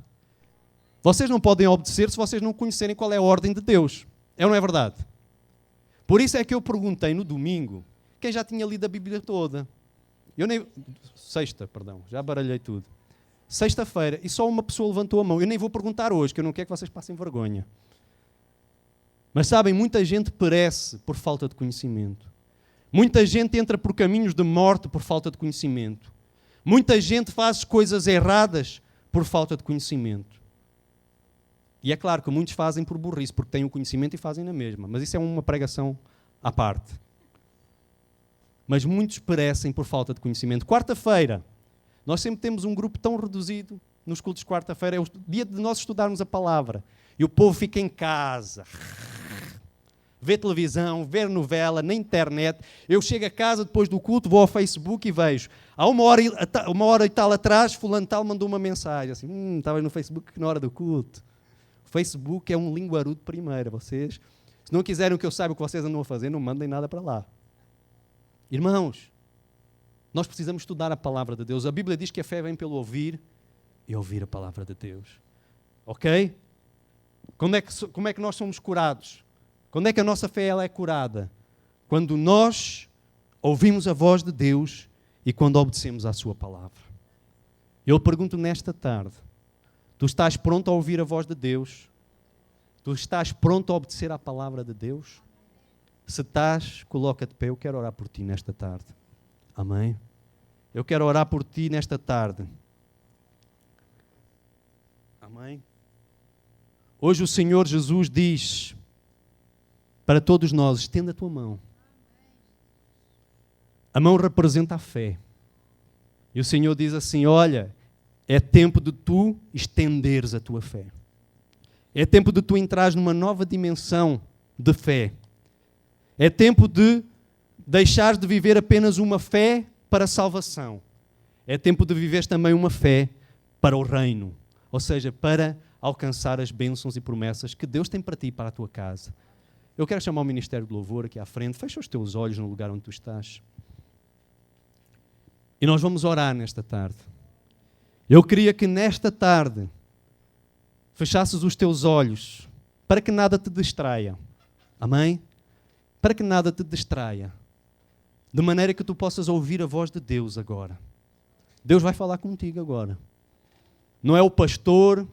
Vocês não podem obedecer se vocês não conhecerem qual é a ordem de Deus. É ou não é verdade? Por isso é que eu perguntei no domingo quem já tinha lido a Bíblia toda. Já baralhei tudo. Sexta-feira, e só uma pessoa levantou a mão. Eu nem vou perguntar hoje, que eu não quero que vocês passem vergonha. Mas sabem, muita gente perece por falta de conhecimento. Muita gente entra por caminhos de morte por falta de conhecimento. Muita gente faz coisas erradas por falta de conhecimento. E é claro que muitos fazem por burrice, porque têm o conhecimento e fazem na mesma. Mas isso é uma pregação à parte. Mas muitos perecem por falta de conhecimento. Quarta-feira, nós sempre temos um grupo tão reduzido nos cultos de quarta-feira. É o dia de nós estudarmos a palavra. E o povo fica em casa. Vê televisão, vê novela, na internet. Eu chego a casa depois do culto, vou ao Facebook e vejo. Há uma hora e tal atrás, fulano tal mandou uma mensagem. Assim, estava no Facebook na hora do culto. O Facebook é um linguarudo de primeira. Vocês, se não quiserem que eu saiba o que vocês andam a fazer, não mandem nada para lá. Irmãos, nós precisamos estudar a palavra de Deus. A Bíblia diz que a fé vem pelo ouvir e ouvir a palavra de Deus. Ok? Como é que nós somos curados? Quando é que a nossa fé ela é curada? Quando nós ouvimos a voz de Deus e quando obedecemos à sua palavra. Eu pergunto nesta tarde, tu estás pronto a ouvir a voz de Deus? Tu estás pronto a obedecer à palavra de Deus? Se estás, coloca-te de pé. Eu quero orar por ti nesta tarde. Amém? Eu quero orar por ti nesta tarde. Amém? Hoje o Senhor Jesus diz para todos nós, estenda a tua mão. A mão representa a fé. E o Senhor diz assim, olha, é tempo de tu estenderes a tua fé. É tempo de tu entrares numa nova dimensão de fé. É tempo de deixares de viver apenas uma fé para a salvação. É tempo de viveres também uma fé para o reino. Ou seja, para alcançar as bênçãos e promessas que Deus tem para ti e para a tua casa. Eu quero chamar o Ministério de Louvor aqui à frente. Fecha os teus olhos no lugar onde tu estás. E nós vamos orar nesta tarde. Eu queria que nesta tarde fechasses os teus olhos para que nada te distraia. Amém? Para que nada te distraia. De maneira que tu possas ouvir a voz de Deus agora. Deus vai falar contigo agora. Não é o pastor,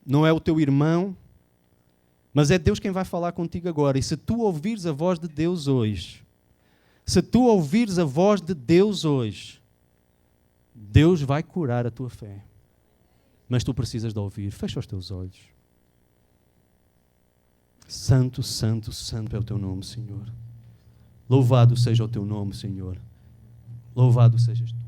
não é o teu irmão, mas é Deus quem vai falar contigo agora. E se tu ouvires a voz de Deus hoje, Deus vai curar a tua fé. Mas tu precisas de ouvir. Fecha os teus olhos. Santo, santo, santo é o teu nome, Senhor. Louvado seja o teu nome, Senhor. Louvado sejas tu.